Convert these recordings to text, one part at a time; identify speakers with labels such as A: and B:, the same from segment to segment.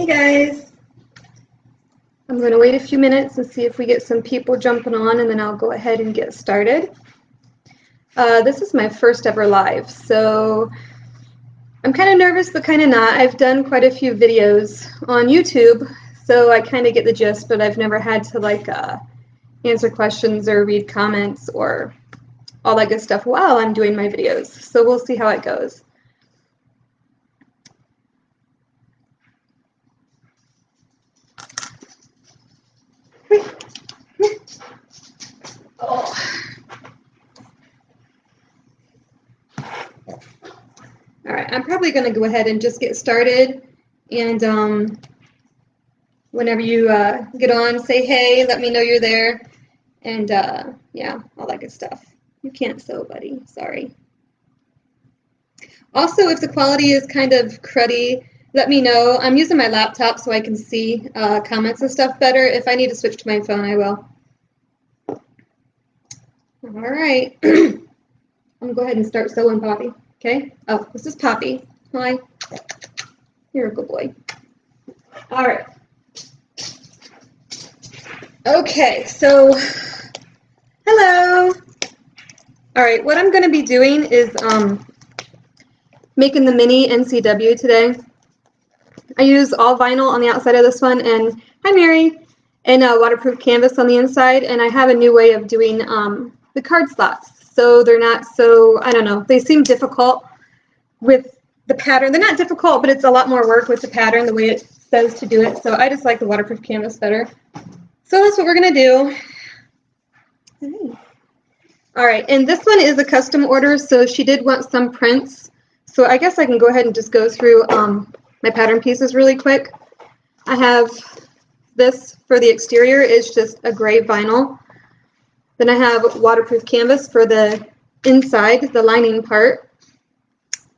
A: Hey guys, I'm going to wait a few minutes and see if we get some people jumping on, and then I'll go ahead and get started. This is my first ever live, so I'm kind of nervous but kind of not. I've done quite a few videos on YouTube, so I kind of get the gist, but I've never had to answer questions or read comments or all that good stuff while I'm doing my videos. So we'll see how it goes. Oh. All right, I'm probably going to go ahead and just get started, and whenever you get on, say hey, let me know you're there, and yeah, all that good stuff. You can't sew, buddy, sorry. Also, if the quality is kind of cruddy, let me know. I'm using my laptop so I can see comments and stuff better. If I need to switch to my phone, I will. All right, I'm gonna go ahead and start sewing, Poppy. Okay. Oh, this is Poppy. Hi. You're a good boy. All right. Okay, so hello. All right, what I'm going to be doing is making the mini NCW today. I use all vinyl on the outside of this one, and hi Mary, and waterproof canvas on the inside, and I have a new way of doing the card slots. So they're not so, I don't know, they seem difficult with the pattern. They're not difficult, but it's a lot more work with the pattern, the way it says to do it. So I just like the waterproof canvas better. So that's what we're going to do. All right, and this one is a custom order, so she did want some prints. So I guess I can go ahead and just go through my pattern pieces really quick. I have this for the exterior is just a gray vinyl. Then I have waterproof canvas for the inside, the lining part.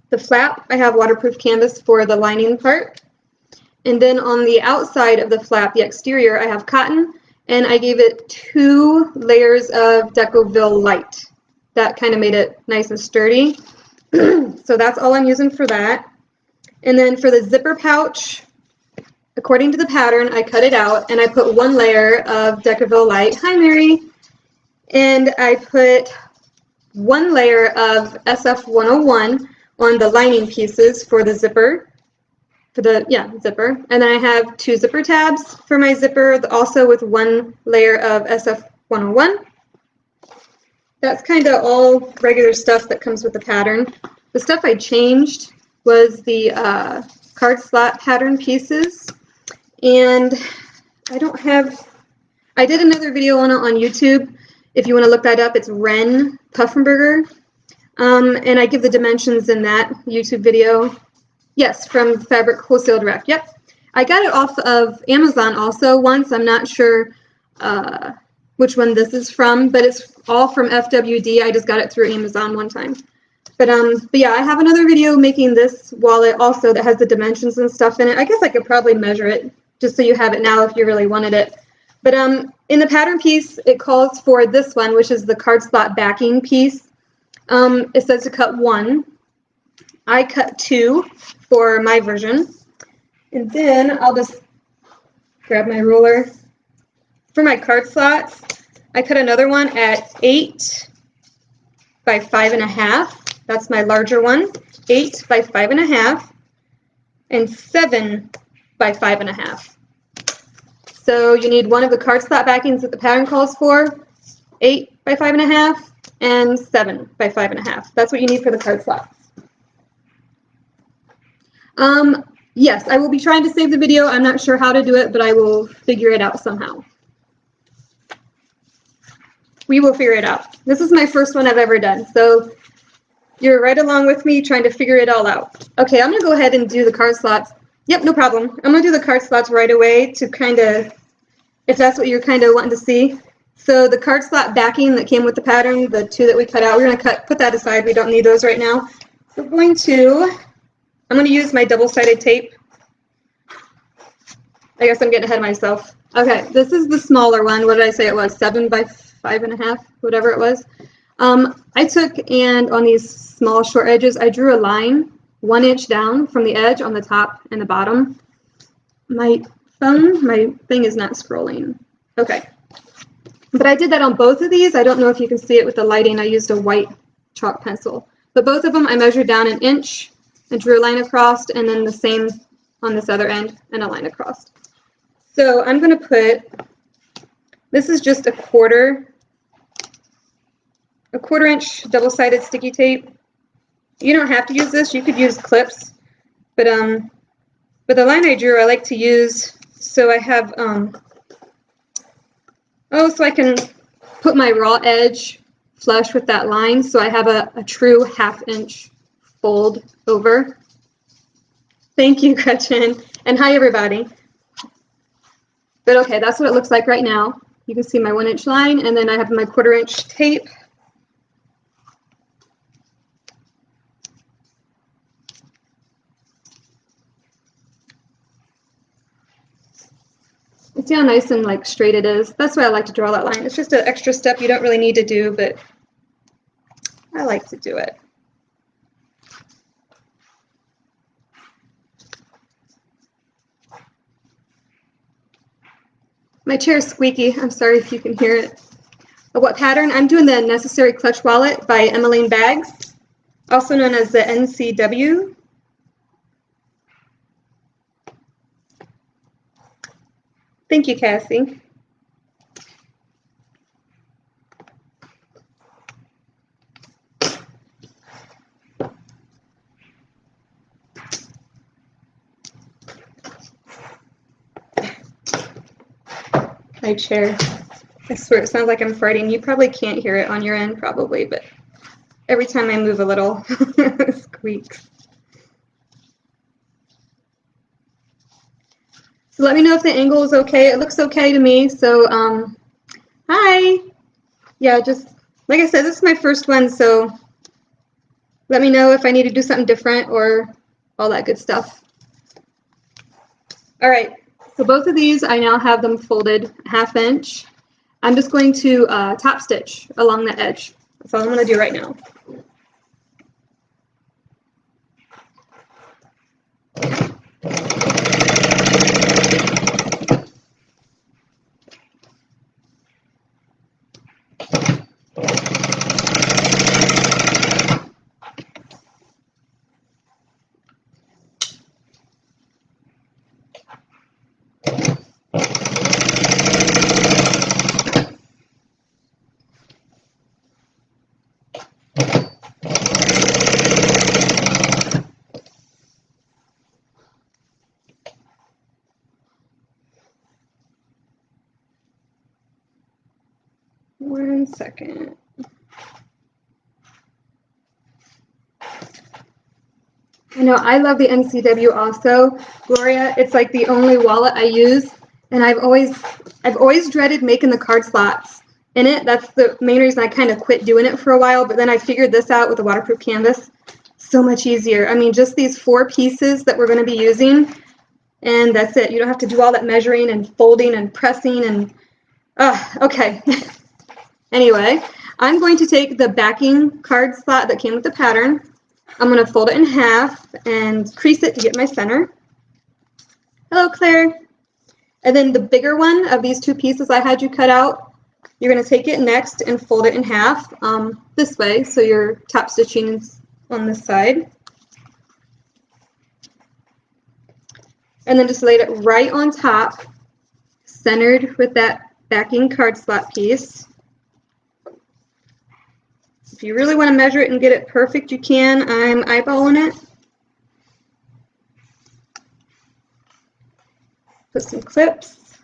A: The flap, I have waterproof canvas for the lining part. And then on the outside of the flap, the exterior, I have cotton, and I gave it 2 layers of Decoville Light. That kind of made it nice and sturdy. So that's all I'm using for that. And then for the zipper pouch, according to the pattern, I cut it out, and I put 1 layer of Decoville Light. Hi, Mary. And I put 1 layer of SF101 on the lining pieces for the zipper. For the, zipper. And then I have 2 zipper tabs for my zipper, also with 1 layer of SF101. That's kind of all regular stuff that comes with the pattern. The stuff I changed was the card slot pattern pieces. And I did another video on it on YouTube. If you want to look that up, it's Ren Puffenberger. And I give the dimensions in that YouTube video. Yes, from Fabric Wholesale Direct. Yep. I got it off of Amazon also once. I'm not sure which one this is from, but it's all from FWD. I just got it through Amazon one time. But yeah, I have another video making this wallet also that has the dimensions and stuff in it. I guess I could probably measure it just so you have it now if you really wanted it. But in the pattern piece, it calls for this one, which is the card slot backing piece. It says to cut 1. I cut 2 for my version. And then I'll just grab my ruler. For my card slots, I cut another one at 8 by 5.5. That's my larger one. 8 by 5.5 and 7 by 5.5. So you need 1 of the card slot backings that the pattern calls for, 8 by 5.5 and 7 by 5.5. That's what you need for the card slots. Yes, I will be trying to save the video. I'm not sure how to do it, but I will figure it out somehow. We will figure it out. This is my first one I've ever done, so you're right along with me trying to figure it all out. Okay, I'm going to go ahead and do the card slots. Yep, no problem. I'm going to do the card slots right away to kind of, if that's what you're kind of wanting to see. So the card slot backing that came with the pattern, the 2 that we cut out, we're going to put that aside. We don't need those right now. So I'm going to use my double-sided tape. I guess I'm getting ahead of myself. Okay, this is the smaller one. What did I say it was? 7 by 5.5, whatever it was. I took, and on these small short edges, I drew a line 1 inch down from the edge on the top and the bottom. my thing is not scrolling. Okay. But I did that on both of these. I don't know if you can see it with the lighting. I used a white chalk pencil. But both of them, I measured down 1 inch and drew a line across, and then the same on this other end and a line across. So I'm going to put, this is just a quarter inch double-sided sticky tape. You don't have to use this. You could use clips. But the line I drew, I like to use so I have, so I can put my raw edge flush with that line, so I have a true 1/2 inch fold over. Thank you, Gretchen. And hi, everybody. But okay, that's what it looks like right now. You can see my 1 inch line, and then I have my 1/4 inch tape. See how nice and like straight it is? That's why I like to draw that line. It's just an extra step you don't really need to do, but I like to do it. My chair is squeaky. I'm sorry if you can hear it. What pattern? I'm doing the Necessary Clutch Wallet by Emmaline Bags, also known as the NCW. Thank you, Cassie. My chair. I swear it sounds like I'm farting. You probably can't hear it on your end, probably, but every time I move a little, it squeaks. So let me know if the angle is okay. It looks okay to me. So, hi. Yeah, just like I said, this is my first one, so let me know if I need to do something different or all that good stuff. All right, so both of these, I now have them folded 1/2 inch. I'm just going to top stitch along the edge. That's all I'm going to do right now. One second. I know, I love the NCW also. Gloria, it's like the only wallet I use, and I've always dreaded making the card slots in it. That's the main reason I kind of quit doing it for a while, but then I figured this out with the waterproof canvas. So much easier. I mean, just these 4 pieces that we're going to be using, and that's it. You don't have to do all that measuring and folding and pressing and, okay. Anyway, I'm going to take the backing card slot that came with the pattern. I'm going to fold it in half and crease it to get my center. Hello, Claire. And then the bigger one of these 2 pieces I had you cut out, you're going to take it next and fold it in half this way, so your top stitching is on this side. And then just lay it right on top, centered with that backing card slot piece. If you really want to measure it and get it perfect, you can. I'm eyeballing it. Put some clips.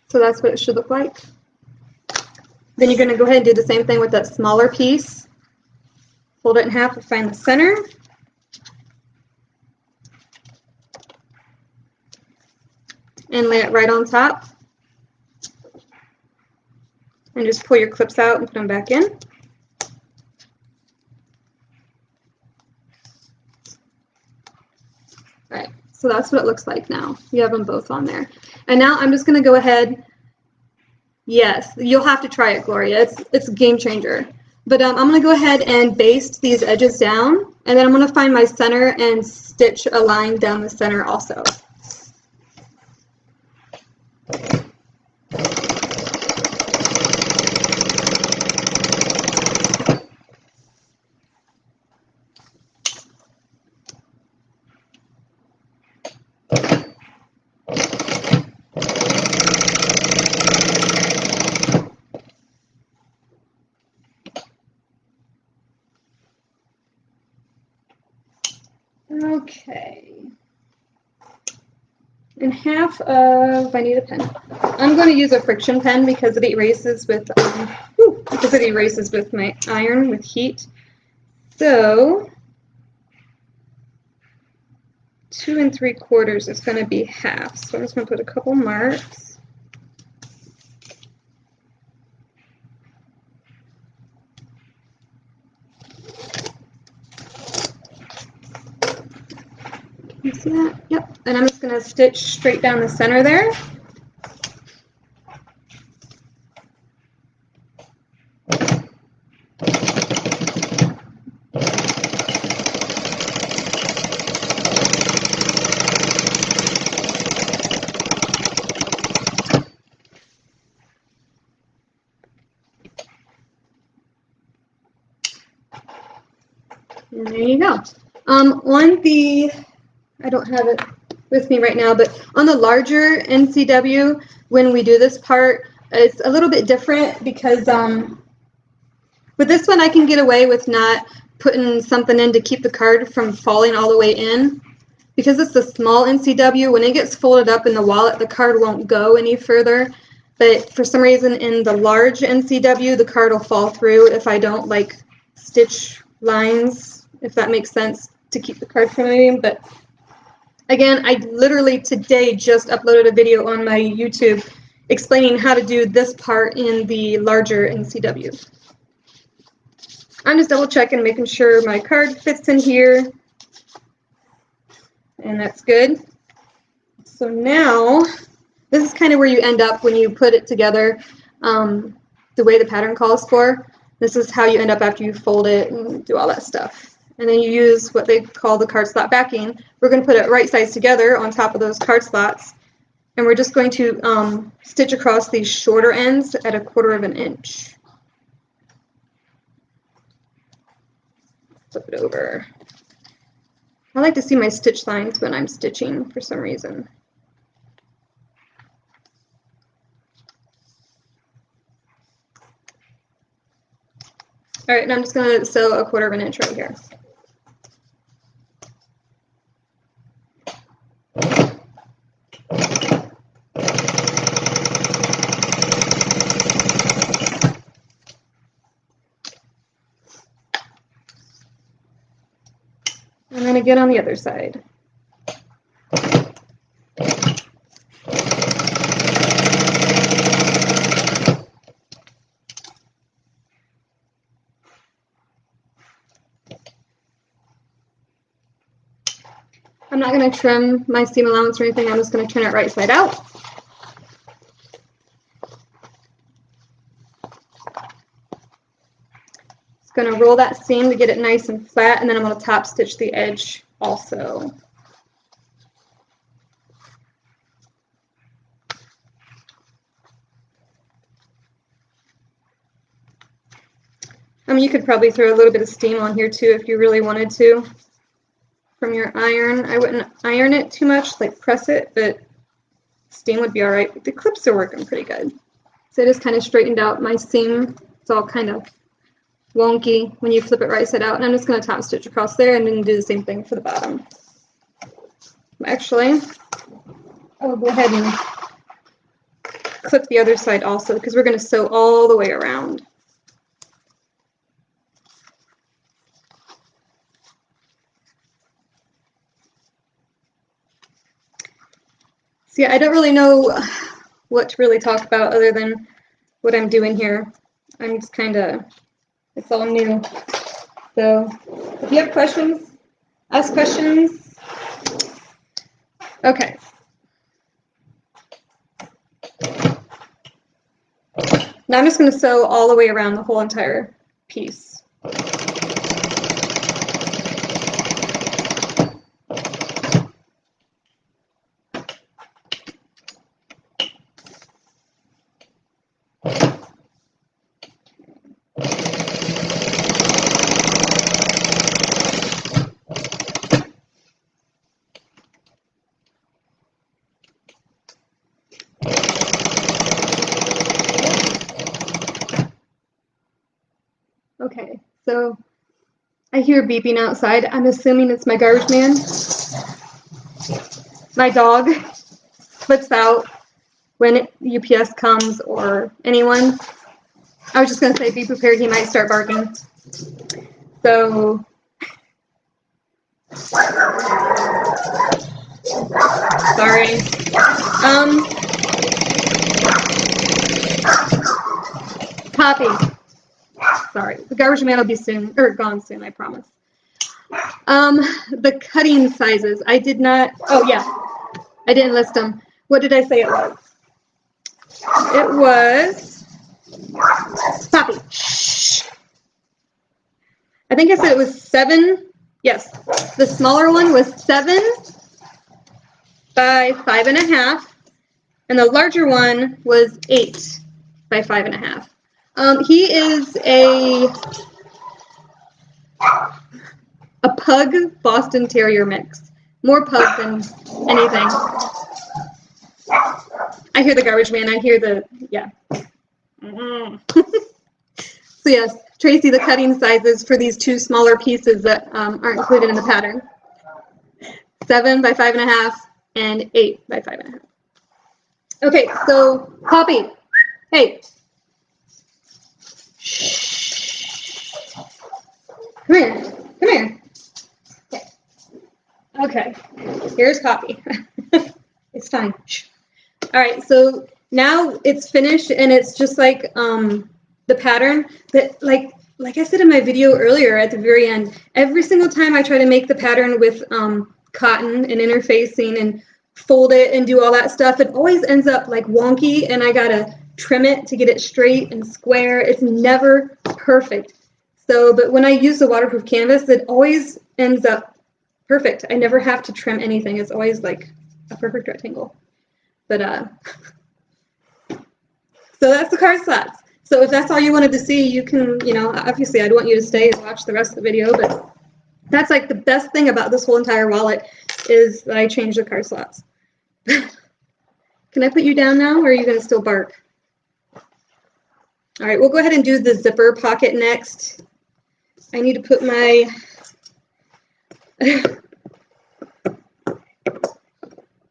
A: So that's what it should look like. Then you're going to go ahead and do the same thing with that smaller piece. Fold it in half to find the center. And lay it right on top. And just pull your clips out and put them back in. All right, so that's what it looks like now. You have them both on there. And now I'm just going to go ahead. Yes, you'll have to try it, Gloria. It's a game changer. But I'm going to go ahead and baste these edges down. And then I'm going to find my center and stitch a line down the center also. Okay. And half of, I need a pen. I'm going to use a friction pen because it erases with my iron with heat. So 2 3/4 is going to be half. So I'm just going to put a couple marks. You see that? Yep. And I'm just going to stitch straight down the center there. And there you go. On the, I don't have it with me right now, but on the larger NCW, when we do this part, it's a little bit different because with this one I can get away with not putting something in to keep the card from falling all the way in. Because it's a small NCW, when it gets folded up in the wallet, the card won't go any further. But for some reason in the large NCW, the card will fall through if I don't like stitch lines, if that makes sense, to keep the card from moving. But again, I literally today just uploaded a video on my YouTube explaining how to do this part in the larger NCW. I'm just double checking, making sure my card fits in here. And that's good. So now, this is kind of where you end up when you put it together the way the pattern calls for. This is how you end up after you fold it and do all that stuff. And then you use what they call the card slot backing. We're going to put it right sides together on top of those card slots. And we're just going to stitch across these shorter ends at 1/4 inch. Flip it over. I like to see my stitch lines when I'm stitching for some reason. All right, and I'm just going to sew 1/4 inch right here. And then again on the other side. I'm not going to trim my seam allowance or anything. I'm just going to turn it right side out. Just going to roll that seam to get it nice and flat, and then I'm going to top stitch the edge also. I mean, you could probably throw a little bit of steam on here too if you really wanted to from your iron. I wouldn't iron it too much, like press it, but steam would be all right. The clips are working pretty good. So I just kind of straightened out my seam. It's all kind of wonky when you flip it right side out. And I'm just going to top stitch across there and then do the same thing for the bottom. Actually, I'll go ahead and clip the other side also because we're going to sew all the way around. See, I don't really know what to really talk about other than what I'm doing here. I'm just kind of, it's all new. So if you have questions, ask questions. Okay. Now I'm just going to sew all the way around the whole entire piece. so I hear beeping outside. I'm assuming it's my garbage man. My dog flips out when UPS comes or anyone. I was just going to say be prepared, he might start barking. So, sorry. Poppy. Sorry, the garbage man will be soon, or gone soon, I promise. The cutting sizes, I did not, oh yeah, I didn't list them. What did I say it was? It was, Poppy, shh. I think I said it was 7, yes, the smaller one was 7 by 5.5, and the larger one was 8 by 5.5. He is a pug Boston Terrier mix. More pug than anything. I hear the garbage man. I hear the, yeah. So yes, Tracy, the cutting sizes for these 2 smaller pieces that aren't included in the pattern. 7 by 5.5 and 8 by 5.5. Okay, so Poppy, hey. Come here. Come here. Okay. Here's Poppy. It's fine. All right. So now it's finished, and it's just like the pattern. But like I said in my video earlier, at the very end, every single time I try to make the pattern with cotton and interfacing and fold it and do all that stuff, it always ends up like wonky, and I gotta trim it to get it straight and square. It's never perfect. So, but when I use the waterproof canvas, it always ends up perfect. I never have to trim anything. It's always like a perfect rectangle. But so that's the card slots. So if that's all you wanted to see, you can, you know, obviously I'd want you to stay and watch the rest of the video, but that's like the best thing about this whole entire wallet is that I changed the card slots. Can I put you down now, or are you going to still bark? All right, we'll go ahead and do the zipper pocket next. I need to put my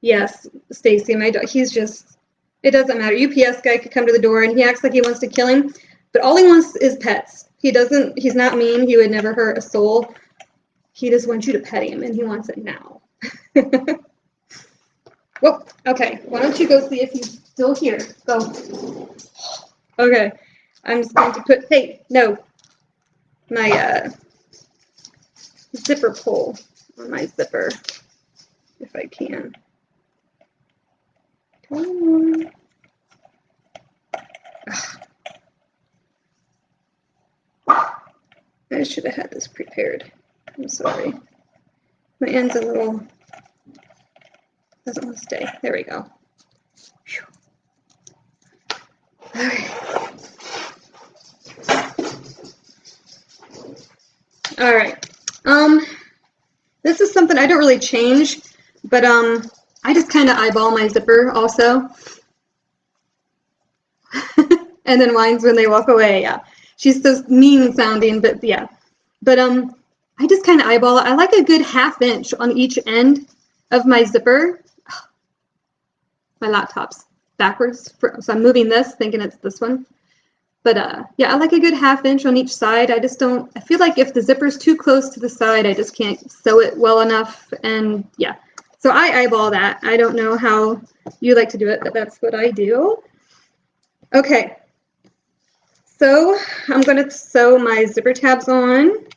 A: yes, Stacy, my dog. He's just, it doesn't matter. UPS guy could come to the door and he acts like he wants to kill him, but all he wants is pets. He's not mean. He would never hurt a soul. He just wants you to pet him, and he wants it now. Whoa, okay. Why don't you go see if he's still here? Go. Okay. I'm just going to put, hey, no, my zipper pull on my zipper, if I can. Come on. I should have had this prepared. I'm sorry. My end's a little, doesn't want to stay. There we go. Whew. All right. All right. This is something I don't really change, but I just kind of eyeball my zipper also. And then whines when they walk away. Yeah. She's so mean sounding, but yeah. But I just kind of eyeball it. I like a good 1/2 inch on each end of my zipper. My laptop's backwards, so I'm moving this, thinking it's this one. But yeah, I like a good 1/2 inch on each side. I just don't, I feel like if the zipper's too close to the side, I just can't sew it well enough. And yeah, so I eyeball that. I don't know how you like to do it, but that's what I do. Okay, so I'm going to sew my zipper tabs on,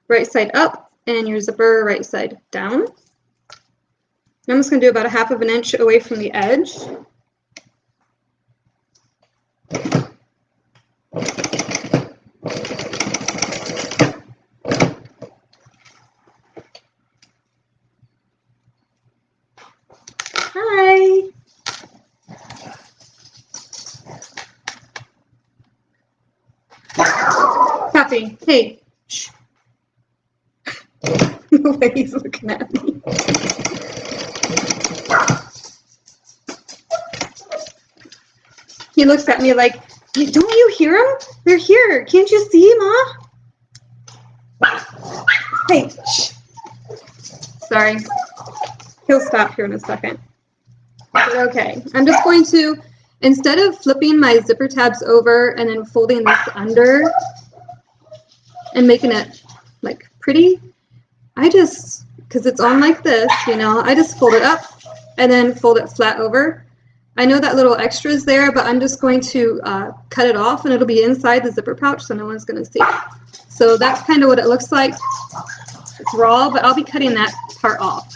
A: right side up, and your zipper right side down. I'm just going to do about 1/2 inch away from the edge. Hi. Poppy, hey. Shh. The way he's looking at me. He looks at me like, don't you hear them? They're here. Can't you see, Ma? Hey, shh. Sorry. He'll stop here in a second. But okay, I'm just going to, instead of flipping my zipper tabs over and then folding this under and making it like pretty, I just, because it's on like this, you know, I just fold it up and then fold it flat over. I know that little extra is there, but I'm just going to cut it off and it'll be inside the zipper pouch so no one's going to see it. So that's kind of what it looks like. It's raw, but I'll be cutting that part off.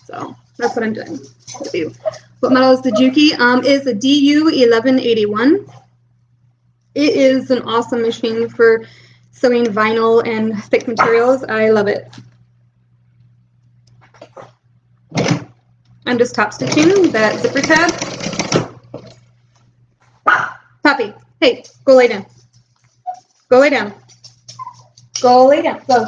A: So that's what I'm doing. What model is the Juki? Is a DU1181. It is an awesome machine for sewing vinyl and thick materials. I love it. I'm just top stitching that zipper tab. Poppy, hey, go lay down. Go lay down. Go lay down. Go.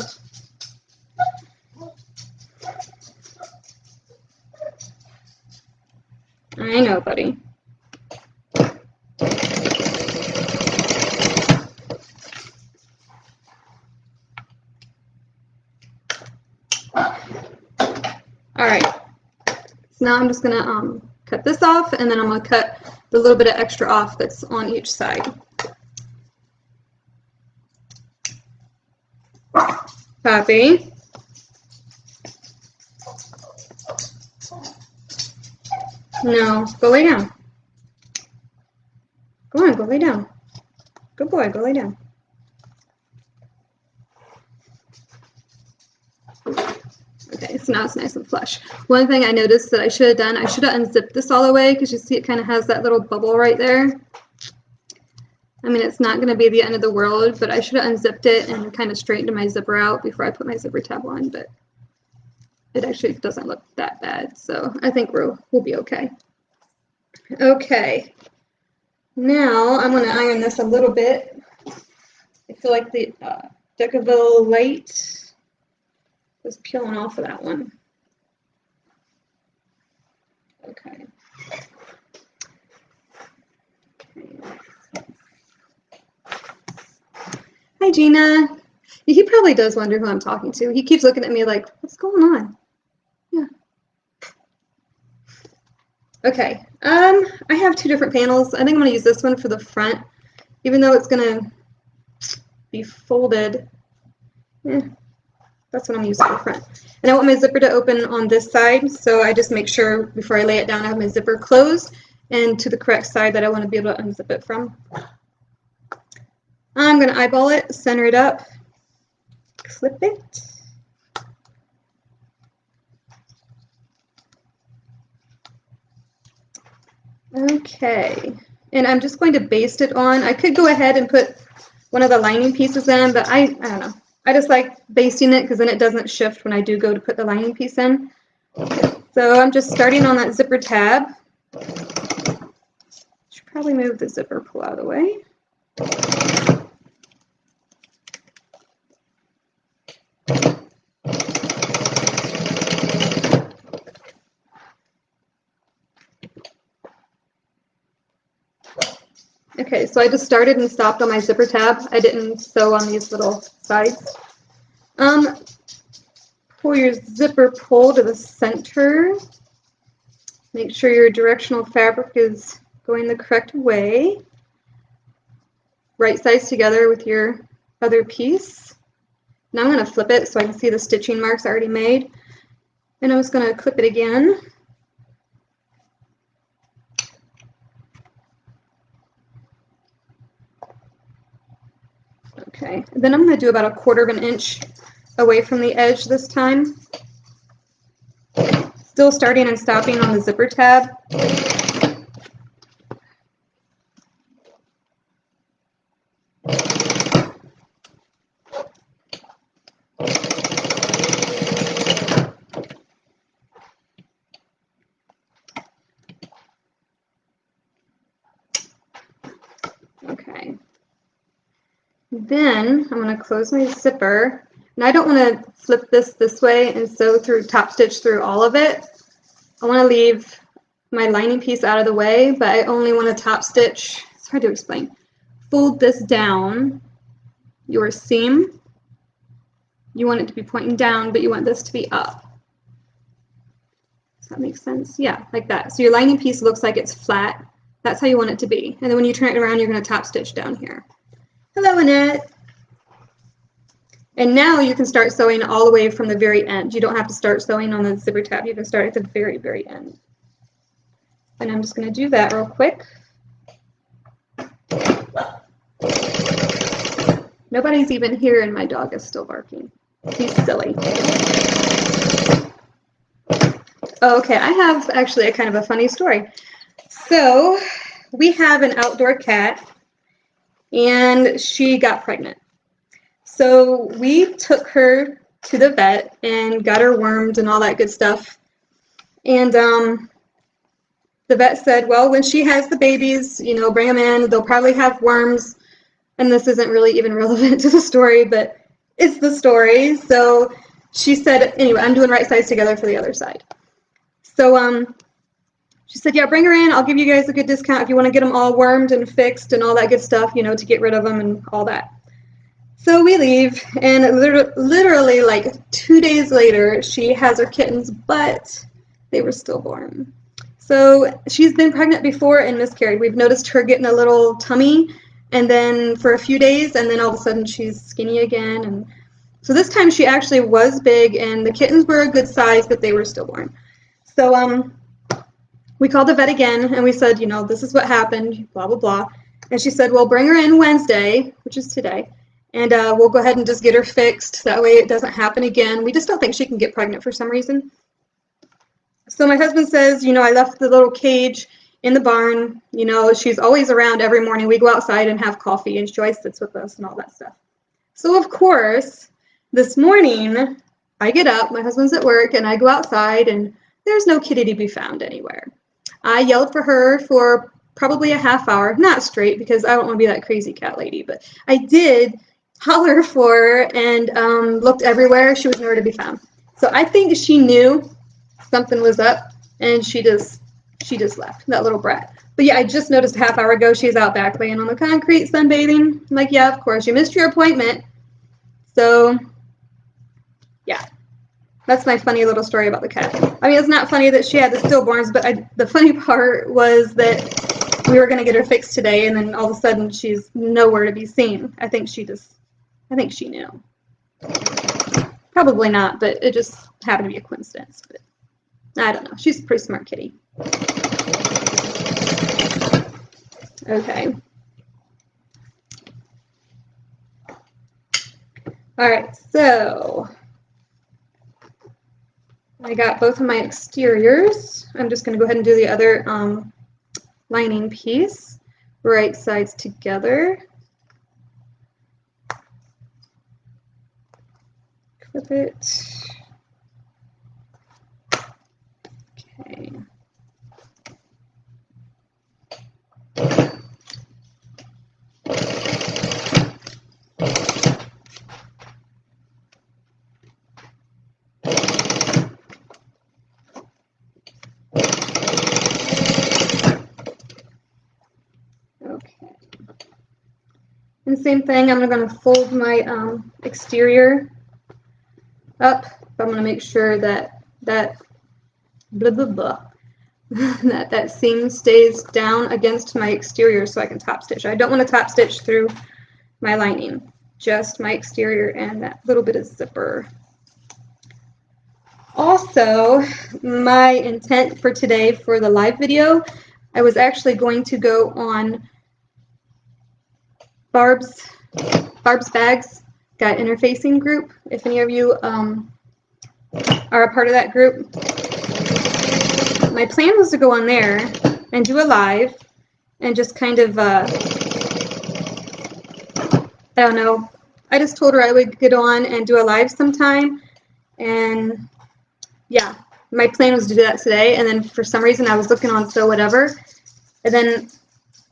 A: I know, buddy. All right. So now I'm just gonna cut this off, and then I'm gonna cut the little bit of extra off that's on each side. Poppy. No, go lay down. Go on, go lay down. Good boy, go lay down. Okay, so now it's nice and flush. One thing I noticed that I should have done, I should have unzipped this all the way because you see it kind of has that little bubble right there. I mean, it's not going to be the end of the world, but I should have unzipped it and kind of straightened my zipper out before I put my zipper tab on, but it actually doesn't look that bad, so I think we'll be okay. Okay, now I'm going to iron this a little bit. I feel like the Decaville light was peeling off of that one. Okay. Hi, Gina. He probably does wonder who I'm talking to. He keeps looking at me like, what's going on? Yeah. Okay. I have two different panels. I think I'm going to use this one for the front, even though it's going to be folded. That's what I'm using for the front. And I want my zipper to open on this side, so I just make sure before I lay it down I have my zipper closed and to the correct side that I want to be able to unzip it from. I'm going to eyeball it, center it up, clip it. Okay, and I'm just going to baste it on. I could go ahead and put one of the lining pieces in, but I don't know. I just like basting it because then it doesn't shift when I do go to put the lining piece in. So I'm just starting on that zipper tab. Should probably move the zipper pull out of the way. Okay, so I just started and stopped on my zipper tab. I didn't sew on these little sides. Pull your zipper pull to the center. Make sure your directional fabric is going the correct way. Right sides together with your other piece. Now I'm going to flip it so I can see the stitching marks already made. And I'm just going to clip it again. Okay, then I'm going to do about 1/4 of an inch away from the edge this time. Still starting and stopping on the zipper tab. Okay. Then I'm going to close my zipper. And I don't want to flip this way and sew through, top stitch through all of it. I want to leave my lining piece out of the way, but I only want to top stitch. It's hard to explain. Fold this down, your seam, You want it to be pointing down, but you want this to be up. Does that make sense? Yeah, like that. So your lining piece looks like it's flat. That's how you want it to be. And then when you turn it around, you're going to top stitch down here. Hello, Annette. And now you can start sewing all the way from the very end. You don't have to start sewing on the zipper tab. You can start at the very, very end. And I'm just going to do that real quick. Nobody's even here and my dog is still barking. He's silly. Okay, I have actually a kind of a funny story. So we have an outdoor cat and she got pregnant. So we took her to the vet and got her wormed and all that good stuff. And the vet said, well, when she has the babies, you know, bring them in. They'll probably have worms. And this isn't really even relevant to the story, but it's the story. So she said, anyway, I'm doing right sides together for the other side. So she said, yeah, bring her in. I'll give you guys a good discount if you want to get them all wormed and fixed and all that good stuff, you know, to get rid of them and all that. So we leave, and literally like 2 days later, she has her kittens, but they were stillborn. So she's been pregnant before and miscarried. We've noticed her getting a little tummy, and then for a few days, and then all of a sudden she's skinny again. And so this time she actually was big, and the kittens were a good size, but they were stillborn. So we called the vet again, and we said, you know, this is what happened, blah, blah, blah. And she said, well, bring her in Wednesday, which is today, and we'll go ahead and just get her fixed. That way it doesn't happen again. We just don't think she can get pregnant for some reason. So my husband says, you know, I left the little cage in the barn. You know, she's always around every morning. We go outside and have coffee, and she always sits with us and all that stuff. So, of course, this morning, I get up, my husband's at work, and I go outside, and there's no kitty to be found anywhere. I yelled for her for probably a half hour, not straight, because I don't want to be that crazy cat lady, but I did holler for her and looked everywhere. She was nowhere to be found. So I think she knew something was up, and she just left, that little brat. But yeah, I just noticed a half hour ago she's out back laying on the concrete sunbathing. I'm like, yeah, of course, you missed your appointment. So yeah, that's my funny little story about the cat. I mean, it's not funny that she had the stillborns, but the funny part was that we were going to get her fixed today, and then all of a sudden she's nowhere to be seen. I think she knew. Probably not, but it just happened to be a coincidence. But I don't know. She's a pretty smart kitty. Okay. All right, so I got both of my exteriors. I'm just going to go ahead and do the other lining piece, right sides together. Clip it. Okay. And same thing, I'm going to fold my exterior up. I'm going to make sure that that that seam stays down against my exterior so I can top stitch. I don't want to top stitch through my lining, just my exterior and that little bit of zipper. Also, my intent for today for the live video, I was actually going to go on Barb's Bags got interfacing group. If any of you are a part of that group, my plan was to go on there and do a live and just kind of I don't know. I just told her I would get on and do a live sometime, and yeah, my plan was to do that today. And then for some reason I was looking on Sew Whatever, and then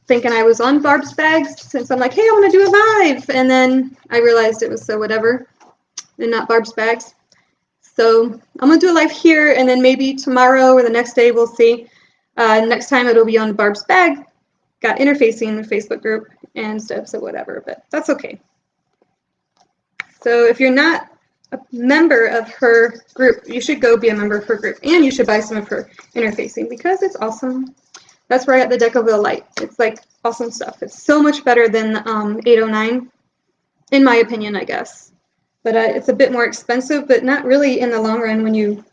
A: thinking I was on Barb's Bags, since I'm like, hey, I want to do a live, and then I realized it was Sew Whatever and not Barb's Bags. So I'm going to do a live here, and then maybe tomorrow or the next day we'll see. Next time it'll be on Barb's Bag, got interfacing Facebook group and stuff, so whatever, but that's okay. So if you're not a member of her group. You should go be a member of her group, and you should buy some of her interfacing because it's awesome. That's where I got the Decaville Light. It's like awesome stuff. It's so much better than 809, in my opinion, I guess. But it's a bit more expensive, but not really in the long run when you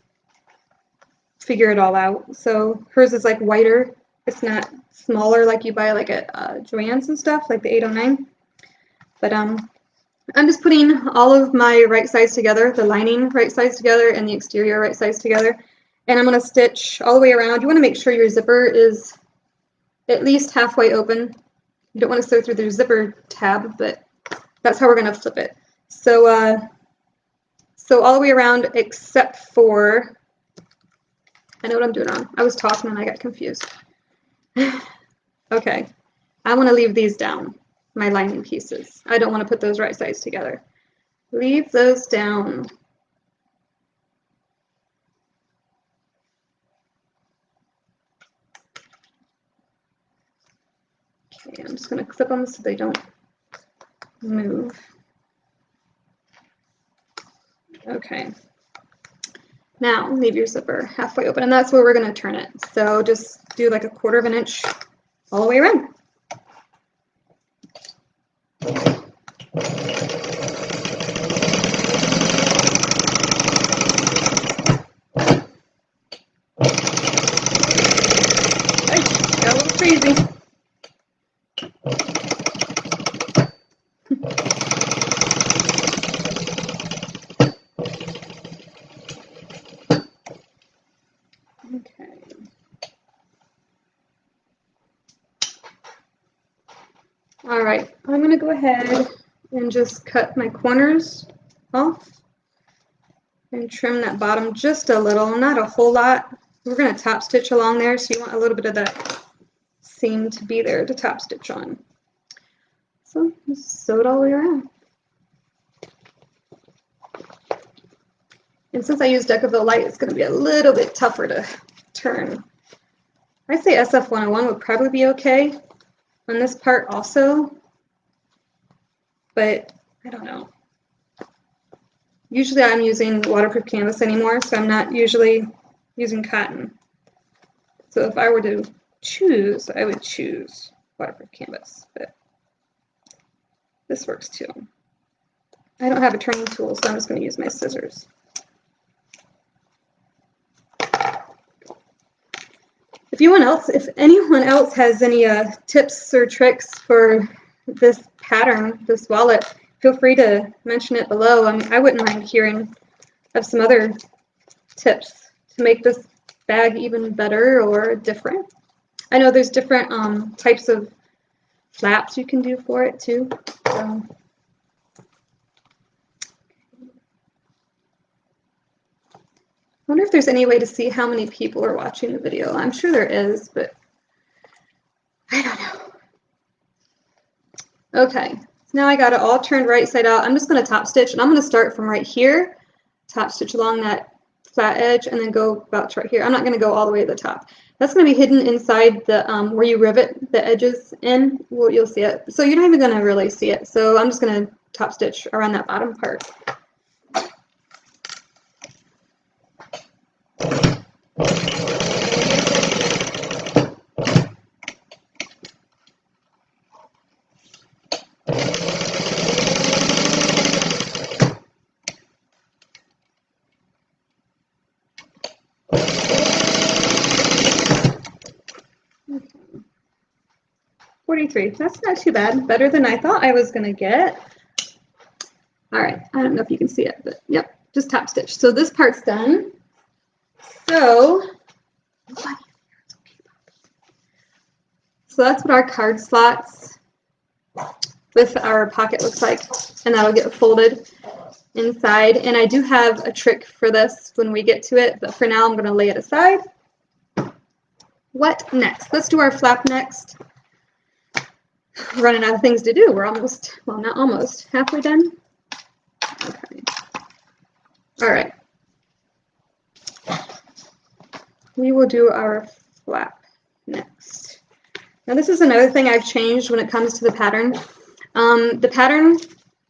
A: figure it all out. So hers is like whiter. It's not smaller like you buy like at Joann's and stuff, like the 809. But I'm just putting all of my right sides together, the lining right sides together and the exterior right sides together. And I'm going to stitch all the way around. You want to make sure your zipper is at least halfway open. You don't want to sew through the zipper tab, but that's how we're going to flip it. So, so all the way around except for, I know what I'm doing wrong. I was talking and I got confused. Okay, I want to leave these down, my lining pieces. I don't want to put those right sides together. Leave those down. Okay, I'm just going to clip them so they don't move. Okay. Now leave your zipper halfway open, and that's where we're going to turn it. So just do like a 1/4 of an inch all the way around. Got a little crazy. Okay. All right, I'm going to go ahead and just cut my corners off and trim that bottom just a little, not a whole lot. We're going to top stitch along there, so you want a little bit of that seam to be there to top stitch on. So just sew it all the way around. And since I use Decaville Light, it's going to be a little bit tougher to turn. I'd say SF101 would probably be okay on this part also, but I don't know. Usually I'm using waterproof canvas anymore, so I'm not usually using cotton. So if I were to choose, I would choose waterproof canvas, but this works too. I don't have a turning tool, so I'm just going to use my scissors. If anyone else has any tips or tricks for this pattern, this wallet, feel free to mention it below. I mean, I wouldn't mind hearing of some other tips to make this bag even better or different. I know there's different types of flaps you can do for it too. So. I wonder if there's any way to see how many people are watching the video. I'm sure there is, but I don't know. Okay, so now I got it all turned right side out. I'm just going to top stitch, and I'm going to start from right here, top stitch along that flat edge, and then go about to right here. I'm not going to go all the way to the top. That's going to be hidden inside the where you rivet the edges in. Well, you'll see it. So you're not even going to really see it. So I'm just going to top stitch around that bottom part. Okay. 43. That's not too bad. Better than I thought I was going to get. All right. I don't know if you can see it, but yep, just top stitch. So this part's done. So that's what our card slots with our pocket looks like, and that'll get folded inside. And I do have a trick for this when we get to it, but for now I'm going to lay it aside. What next? Let's do our flap next. Running out of things to do. We're almost, well, not almost, halfway done. Okay. All right. We will do our flap next. Now this is another thing I've changed when it comes to the pattern. The pattern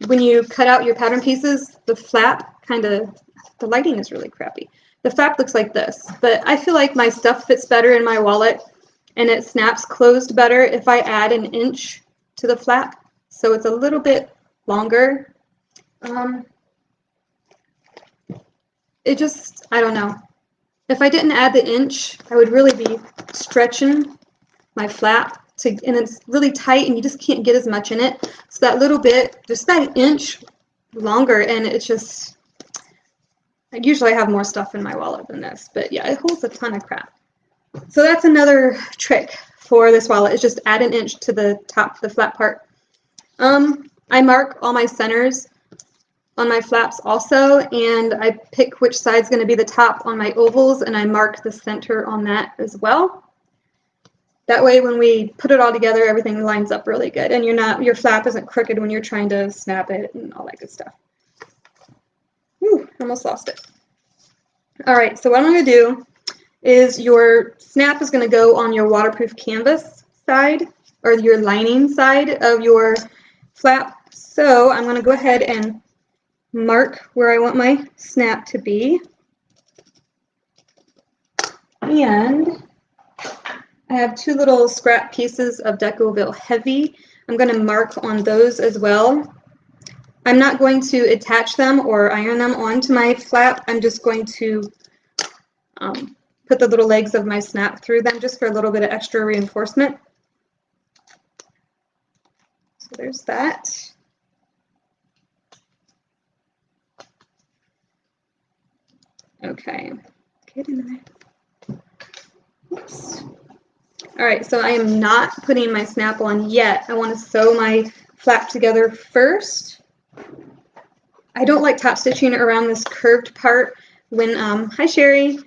A: when you cut out your pattern pieces, the flap the lighting is really crappy. The flap looks like this, but I feel like my stuff fits better in my wallet and it snaps closed better if I add an inch to the flap, so it's a little bit longer. It just, I don't know. If I didn't add the inch, I would really be stretching my flap and it's really tight and you just can't get as much in it. So that little bit, just that inch longer, and it's just, usually I have more stuff in my wallet than this, but yeah, it holds a ton of crap. So that's another trick for this wallet, is just add an inch to the top, the flat part. I mark all my centers on my flaps also, and I pick which side's going to be the top on my ovals, and I mark the center on that as well. That way when we put it all together, everything lines up really good, and your flap isn't crooked when you're trying to snap it and all that good stuff. Whew, almost lost it. All right, so what I'm going to do is your snap is going to go on your waterproof canvas side, or your lining side of your flap. So I'm going to go ahead and mark where I want my snap to be. And I have two little scrap pieces of Decoville Heavy. I'm going to mark on those as well. I'm not going to attach them or iron them onto my flap. I'm just going to put the little legs of my snap through them just for a little bit of extra reinforcement. So there's that. Okay, get in there. Oops. All right, so I am not putting my snap on yet. I want to sew my flap together first. I don't like top stitching around this curved part when, hi Sherry,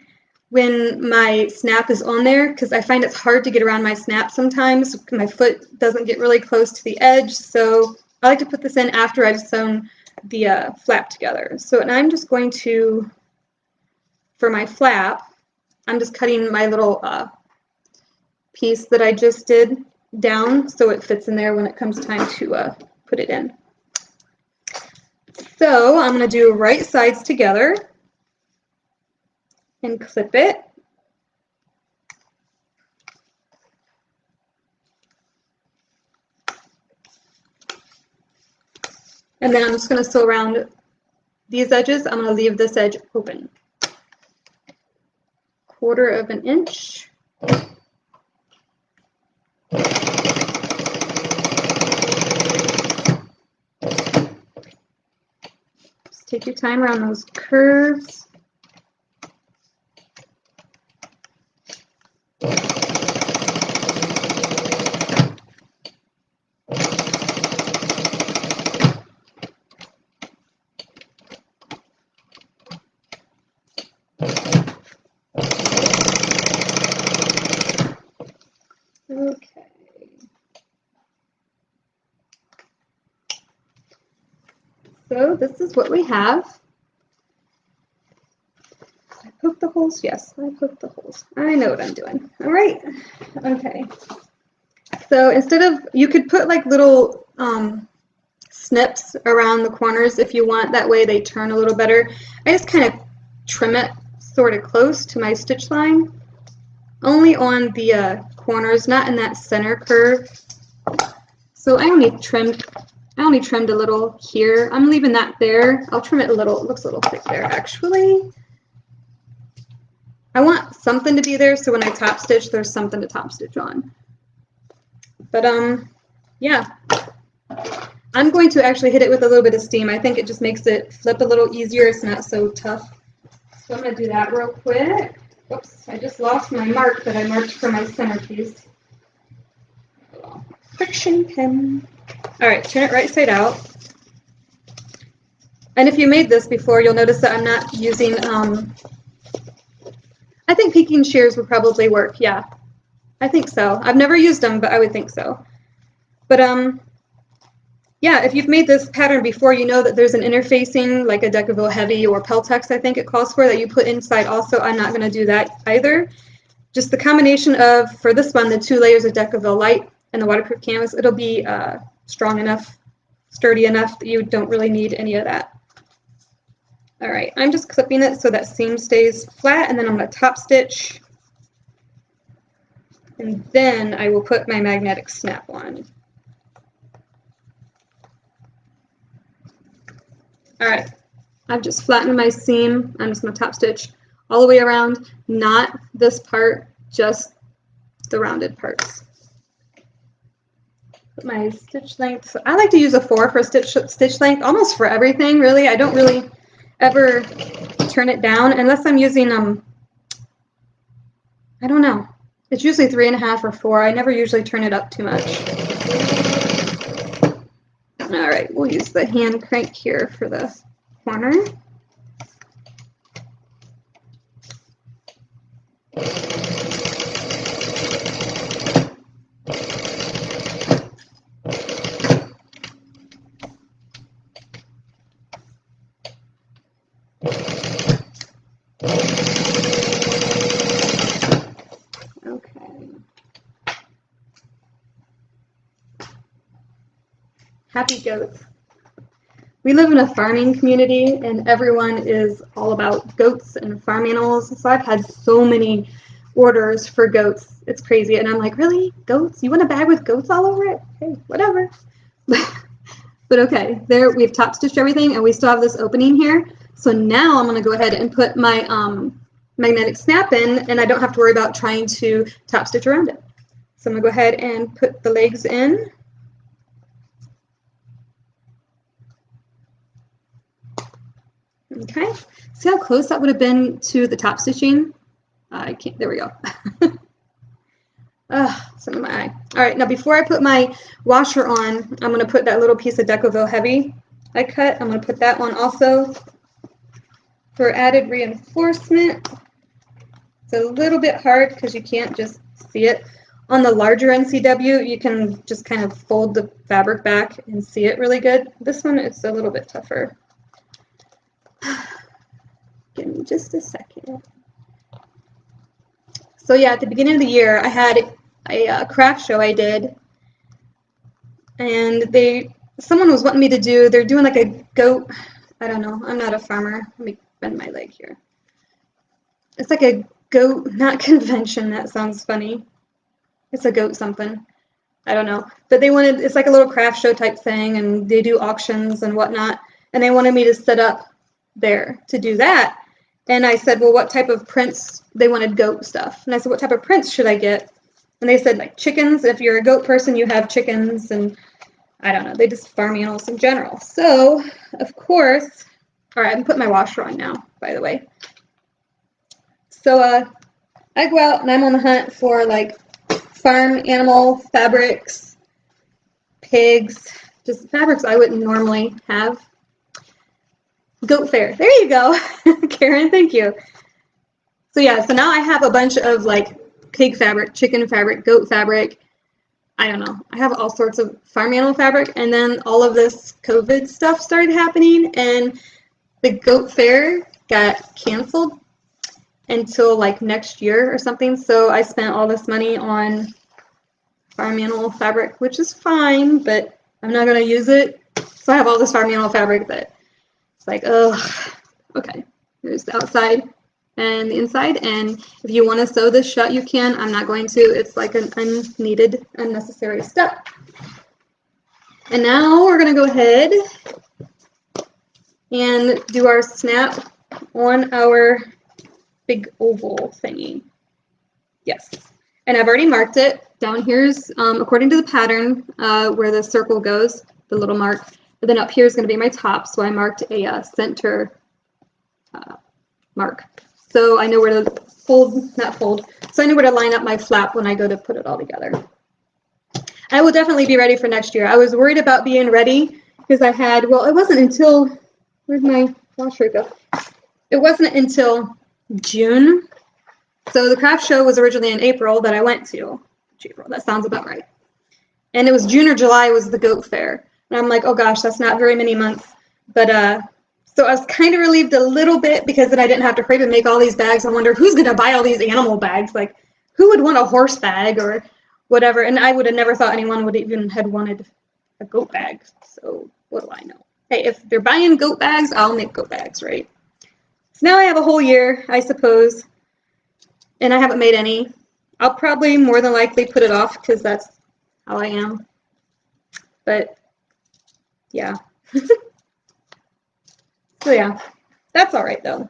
A: when my snap is on there, because I find it's hard to get around my snap sometimes. My foot doesn't get really close to the edge, so I like to put this in after I've sewn the flap together. So and I'm just going to, for my flap, I'm just cutting my little piece that I just did down so it fits in there when it comes time to put it in. So I'm going to do right sides together and clip it. And then I'm just going to sew around these edges. I'm going to leave this edge open. 1/4 of an inch. Just take your time around those curves. Okay. So this is what we have. I poked the holes? Yes, I poked the holes. I know what I'm doing. All right. Okay. So instead of, you could put like little snips around the corners if you want. That way they turn a little better. I just kind of trim it sort of close to my stitch line. Only on the corners, not in that center curve. So I only trimmed a little here. I'm leaving that there. I'll trim it a little. It looks a little thick there, actually. I want something to be there so when I top stitch, there's something to top stitch on. But yeah. I'm going to actually hit it with a little bit of steam. I think it just makes it flip a little easier. It's not so tough. So I'm going to do that real quick. Oops, I just lost my mark that I marked for my centerpiece. Friction pin. All right, turn it right side out. And if you made this before, you'll notice that I'm not using, I think peeking shears would probably work. Yeah, I think so. I've never used them, but I would think so. But yeah, if you've made this pattern before, you know that there's an interfacing, like a Decoville Heavy or Peltex, I think it calls for, that you put inside also. I'm not going to do that either. Just the combination of, for this one, the 2 layers of Decoville Light and the waterproof canvas, it'll be strong enough sturdy enough that you don't really need any of that. All right, I'm just clipping it so that seam stays flat, and then I'm going to top stitch, and then I will put my magnetic snap on. All right, I've just flattened my seam. I'm just going to top stitch all the way around, not this part, just the rounded parts. Put my stitch length. So I like to use a 4 for stitch length, almost for everything, really. I don't really ever turn it down unless I'm using I don't know. It's usually 3.5 or 4. I never usually turn it up too much. All right, we'll use the hand crank here for the corner. Happy goats. We live in a farming community and everyone is all about goats and farm animals. So I've had so many orders for goats. It's crazy. And I'm like, really? Goats? You want a bag with goats all over it? Hey, whatever. But okay, there we've top stitched everything and we still have this opening here. So now I'm going to go ahead and put my magnetic snap in, and I don't have to worry about trying to top stitch around it. So I'm going to go ahead and put the legs in. Okay, see how close that would have been to the top stitching? I can't, there we go. Some of my eye. All right, now before I put my washer on, I'm going to put that little piece of Decoville Heavy I cut. I'm going to put that on also for added reinforcement. It's a little bit hard because you can't just see it. On the larger NCW, you can just kind of fold the fabric back and see it really good. This one, it's a little bit tougher. Give me just a second. So yeah, at the beginning of the year, I had a craft show I did, and someone was wanting me to do, they're doing like a goat, I don't know, I'm not a farmer. Let me bend my leg here. It's like a goat, not convention, that sounds funny. It's a goat something. I don't know. But they wanted, it's like a little craft show type thing, and they do auctions and whatnot, and they wanted me to set up there to do that. And I said, well, what type of prints? They wanted goat stuff. And I said, what type of prints should I get? And they said, like, chickens. If you're a goat person, you have chickens. And I don't know. They just farm animals in general. So, of course, all right, I'm putting my washer on now, by the way. So I go out and I'm on the hunt for, like, farm animal fabrics, pigs, just fabrics I wouldn't normally have. Goat fair. There you go. Karen, thank you. So yeah, so now I have a bunch of like pig fabric, chicken fabric, goat fabric. I don't know. I have all sorts of farm animal fabric, and then all of this COVID stuff started happening, and the goat fair got canceled until like next year or something. So I spent all this money on farm animal fabric, which is fine, but I'm not going to use it. So I have all this farm animal fabric that it's like, ugh. Okay, here's the outside and the inside, and if you want to sew this shut, you can. I'm not going to. It's like an unneeded, unnecessary step. And now we're going to go ahead and do our snap on our big oval thingy. Yes, and I've already marked it. Down here's, according to the pattern, where the circle goes, the little mark. But then up here is going to be my top, so I marked a center mark. So I know where to so I know where to line up my flap when I go to put it all together. I will definitely be ready for next year. I was worried about being ready because I had, well, it wasn't until, where'd my washer go? It wasn't until June. So the craft show was originally in April that I went to. April, that sounds about right. And it was June or July was the goat fair. And I'm like, oh gosh, that's not very many months. But so I was kind of relieved a little bit because then I didn't have to hurry to make all these bags. I wonder who's going to buy all these animal bags. Like, who would want a horse bag or whatever? And I would have never thought anyone would even had wanted a goat bag. So what do I know? Hey, if they're buying goat bags, I'll make goat bags, right? So now I have a whole year, I suppose, and I haven't made any. I'll probably more than likely put it off because that's how I am. But yeah. So yeah, that's all right though.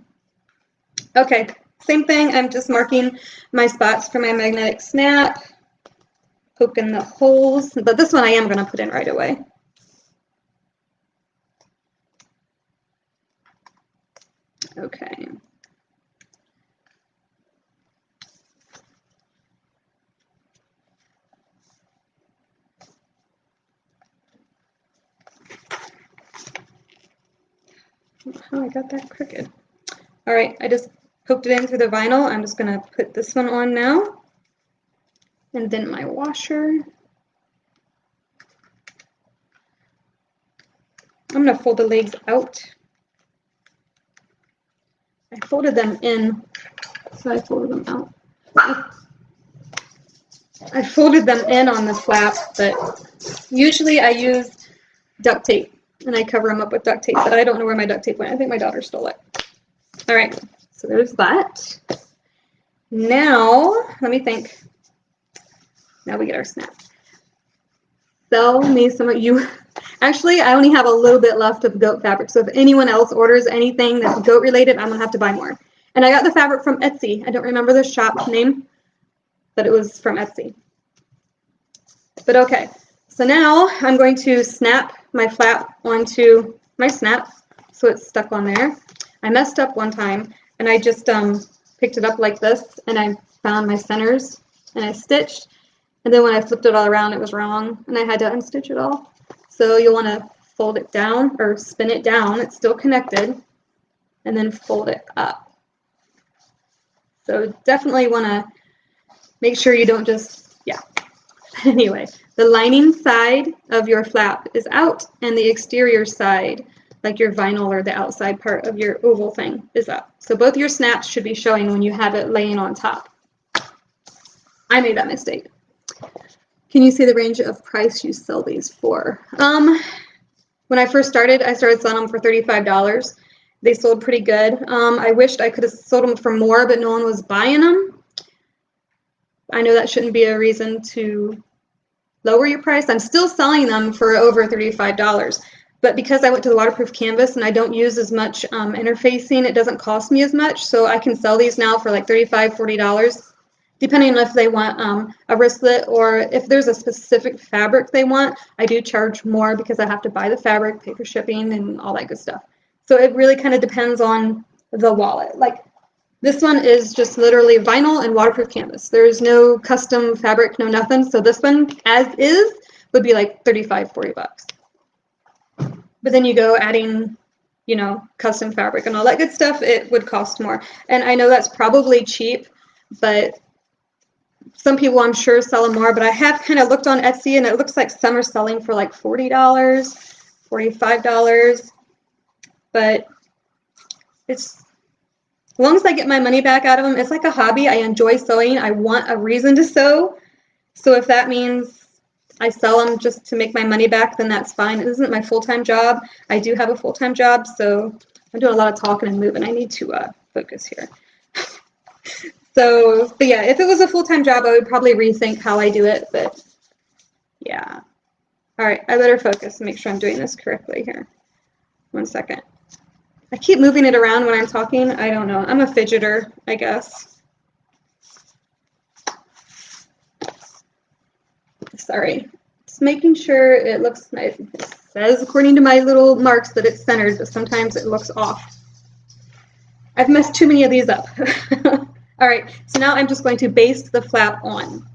A: Okay, same thing. I'm just marking my spots for my magnetic snap, poking the holes, but this one I am going to put in right away. Okay. Oh, I got that crooked. All right, I just poked it in through the vinyl. I'm just going to put this one on now. And then my washer. I'm going to fold the legs out. I folded them in, so I folded them out. I folded them in on the flap, but usually I use duct tape, and I cover them up with duct tape, but I don't know where my duct tape went. I think my daughter stole it. All right, so there's that. Now, let me think. Now we get our snap. Sell me some of you. Actually, I only have a little bit left of goat fabric, so if anyone else orders anything that's goat related, I'm gonna have to buy more. And I got the fabric from Etsy. I don't remember the shop name, but it was from Etsy. But okay, so now I'm going to snap my flap onto my snap so it's stuck on there. I messed up one time and I just picked it up like this and I found my centers and I stitched, and then when I flipped it all around it was wrong and I had to unstitch it all. So you'll want to fold it down or spin it down, it's still connected, and then fold it up. So definitely want to make sure you don't just, yeah. Anyway, the lining side of your flap is out and the exterior side, like your vinyl or the outside part of your oval thing, is up. So both your snaps should be showing when you have it laying on top. I made that mistake. Can you see the range of price you sell these for? When I first started, I started selling them for $35. They sold pretty good. I wished I could have sold them for more, but no one was buying them. I know that shouldn't be a reason to lower your price. I'm still selling them for over $35, but because I went to the waterproof canvas and I don't use as much interfacing, it doesn't cost me as much, so I can sell these now for like $35, $40, depending on if they want a wristlet or if there's a specific fabric they want. I do charge more because I have to buy the fabric, pay for shipping, and all that good stuff. So it really kind of depends on the wallet. Like this one is just literally vinyl and waterproof canvas. There's no custom fabric, no nothing. So this one, as is, would be like $35, $40. But then you go adding, you know, custom fabric and all that good stuff, it would cost more. And I know that's probably cheap, but some people I'm sure sell them more. But I have kind of looked on Etsy and it looks like some are selling for like $40, $45. But it's, as long as I get my money back out of them, it's like a hobby. I enjoy sewing. I want a reason to sew. So if that means I sell them just to make my money back, then that's fine. It isn't my full-time job. I do have a full-time job, so I'm doing a lot of talking and moving. I need to focus here. So, but yeah, if it was a full-time job, I would probably rethink how I do it, but yeah. All right, I better focus and make sure I'm doing this correctly here. 1 second. I keep moving it around when I'm talking. I don't know. I'm a fidgeter, I guess. Sorry. Just making sure it looks nice. It says, according to my little marks, that it's centered, but sometimes it looks off. I've messed too many of these up. All right, so now I'm just going to baste the flap on.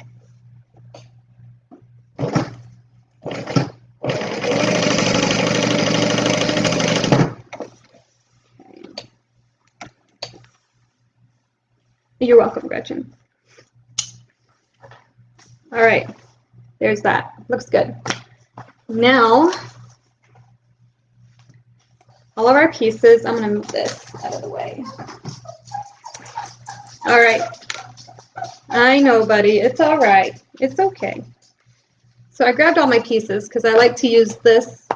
A: You're welcome, Gretchen. All right, there's that. Looks good. Now, all of our pieces, I'm going to move this out of the way. All right. I know, buddy. It's all right. It's okay. So I grabbed all my pieces because I like to use this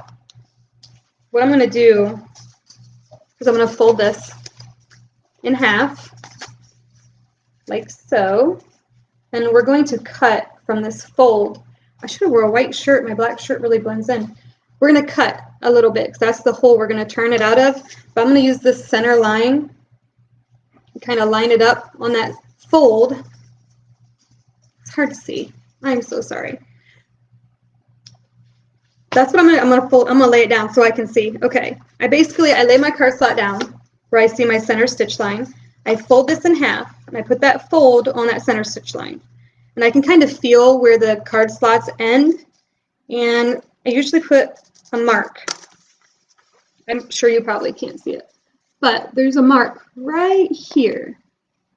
A: what I'm going to do is I'm going to fold this in half, like so, and we're going to cut from this fold. I should have wore a white shirt. My black shirt really blends in. We're going to cut a little bit because that's the hole we're going to turn it out of. But I'm going to use this center line and kind of line it up on that fold. It's hard to see. I'm so sorry. That's what I'm gonna fold. I'm gonna lay it down so I can see. Okay. I lay my card slot down where I see my center stitch line. I fold this in half and I put that fold on that center stitch line. And I can kind of feel where the card slots end. And I usually put a mark. I'm sure you probably can't see it, but there's a mark right here.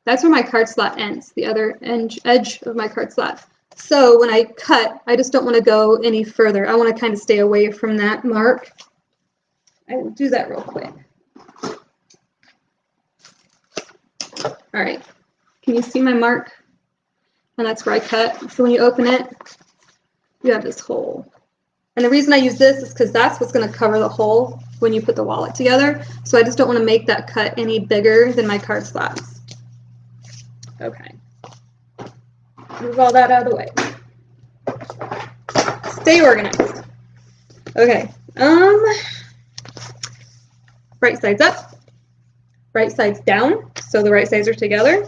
A: That's where my card slot ends, the other edge of my card slot. So when I cut, I just don't want to go any further. I want to kind of stay away from that mark. I will do that real quick. All right, can you see my mark? And that's where I cut. So when you open it, you have this hole. And the reason I use this is because that's what's going to cover the hole when you put the wallet together. So I just don't want to make that cut any bigger than my card slots. Okay. Move all that out of the way. Stay organized. Okay. Right sides up, right sides down, so the right sides are together.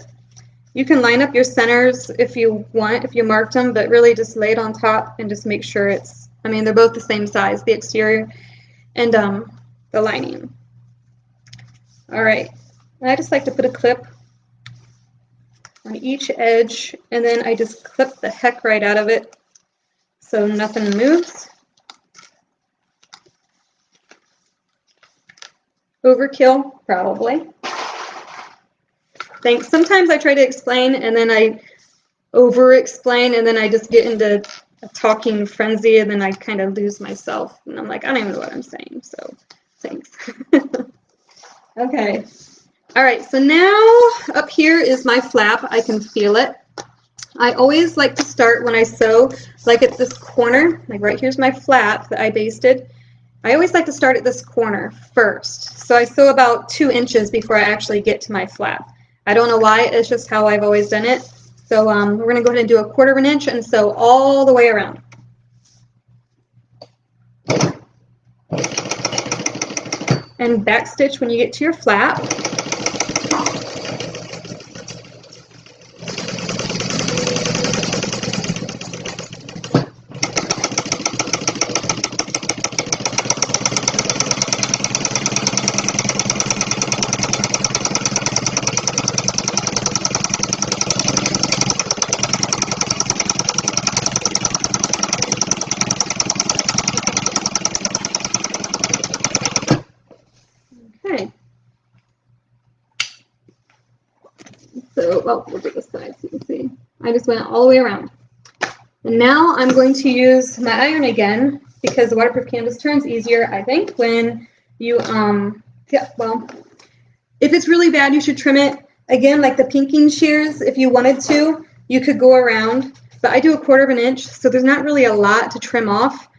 A: You can line up your centers if you want, if you marked them, but really just lay it on top and just make sure it's, I mean, they're both the same size, the exterior and the lining. All right. And I just like to put a clip on each edge, and then I just clip the heck right out of it so nothing moves. Overkill, probably. Thanks. Sometimes I try to explain and then I over-explain and then I just get into a talking frenzy and then I kind of lose myself and I'm like, I don't even know what I'm saying, so thanks. Okay. All right, so now up here is my flap. I can feel it. I always like to start when I sew, like at this corner, like right here's my flap that I basted. I always like to start at this corner first. So I sew about 2 inches before I actually get to my flap. I don't know why, it's just how I've always done it. So we're going to go ahead and do 1/4 inch and sew all the way around. And backstitch when you get to your flap. Okay. So, well, we'll do this side so you can see. I just went all the way around. And now I'm going to use my iron again because the waterproof canvas turns easier, I think, when you, yeah, well, if it's really bad, you should trim it. Again, like the pinking shears, if you wanted to, you could go around. But I do 1/4 inch, so there's not really a lot to trim off.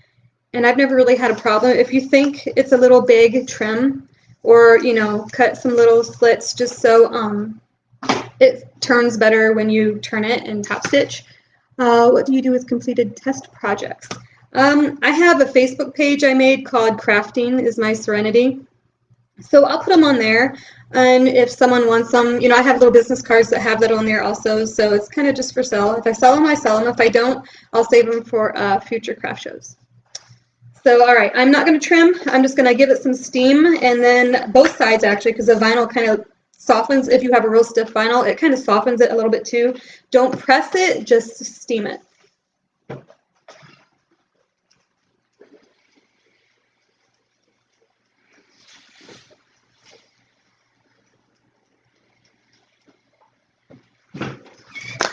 A: And I've never really had a problem. If you think it's a little big, trim, or, you know, cut some little slits just so it turns better when you turn it and top stitch. What do you do with completed test projects? I have a Facebook page I made called Crafting is My Serenity. So I'll put them on there. And if someone wants them, you know, I have little business cards that have that on there also. So it's kind of just for sale. If I sell them, I sell them. If I don't, I'll save them for future craft shows. So, all right, I'm not going to trim. I'm just going to give it some steam. And then both sides, actually, because the vinyl kind of softens. If you have a real stiff vinyl, it kind of softens it a little bit too. Don't press it, just steam it.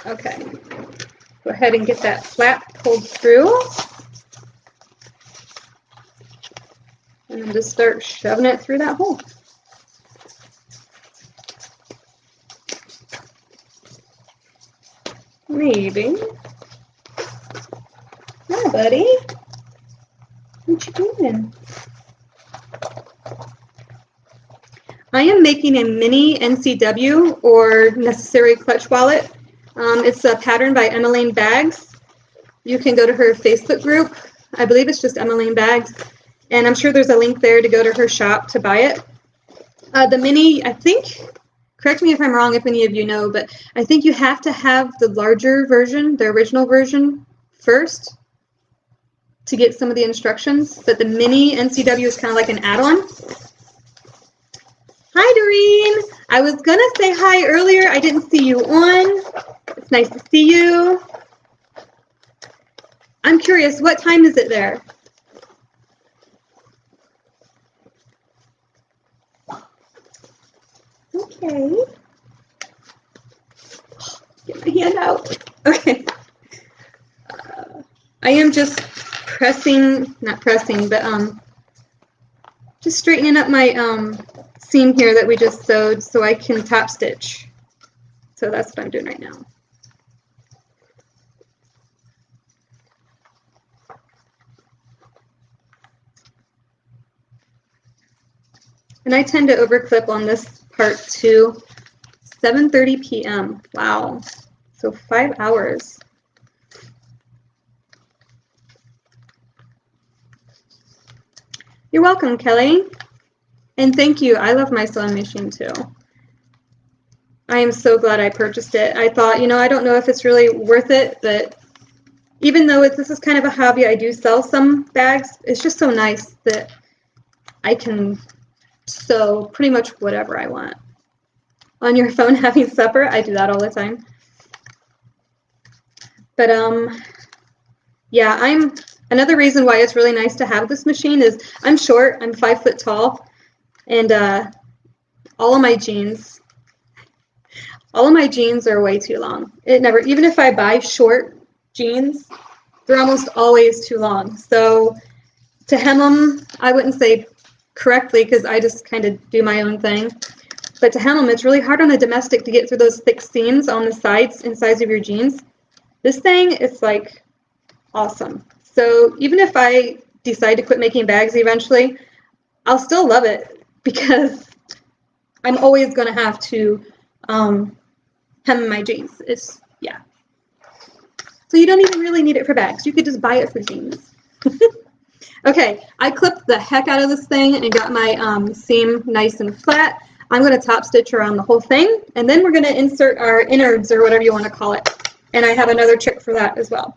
A: Okay, go ahead and get that flap pulled through. And then just start shoving it through that hole. Maybe. Hi, buddy. What you doing? I am making a mini NCW, or necessary clutch wallet. It's a pattern by Emmaline Bags. You can go to her Facebook group. I believe it's just Emmaline Bags. And I'm sure there's a link there to go to her shop to buy it. The mini, I think, correct me if I'm wrong if any of you know, but I think you have to have the larger version, the original version, first to get some of the instructions. But the mini NCW is kind of like an add-on. Hi, Doreen. I was going to say hi earlier. I didn't see you on. It's nice to see you. I'm curious, what time is it there? Okay. Get my hand out. Okay. I am just pressing, not pressing, but just straightening up my seam here that we just sewed so I can top stitch. So that's what I'm doing right now. And I tend to overclip on this part too. 7:30 p.m. Wow. So 5 hours. You're welcome, Kelly. And thank you. I love my sewing machine too. I am so glad I purchased it. I thought, you know, I don't know if it's really worth it, but even though this is kind of a hobby, I do sell some bags. It's just so nice that I can sew pretty much whatever I want. On your phone having supper, I do that all the time. But yeah, another reason why it's really nice to have this machine is I'm short, I'm 5 foot tall, and all of my jeans are way too long. Even if I buy short jeans, they're almost always too long. So to hem them, I wouldn't say correctly because I just kind of do my own thing. But to hem them, it's really hard on a domestic to get through those thick seams on the sides and sides of your jeans. This thing, it's like awesome. So even if I decide to quit making bags eventually, I'll still love it because I'm always going to have to hem my jeans. Yeah. So you don't even really need it for bags. You could just buy it for jeans. Okay, I clipped the heck out of this thing and got my seam nice and flat. I'm going to top stitch around the whole thing, and then we're going to insert our innards or whatever you want to call it. And I have another trick for that as well.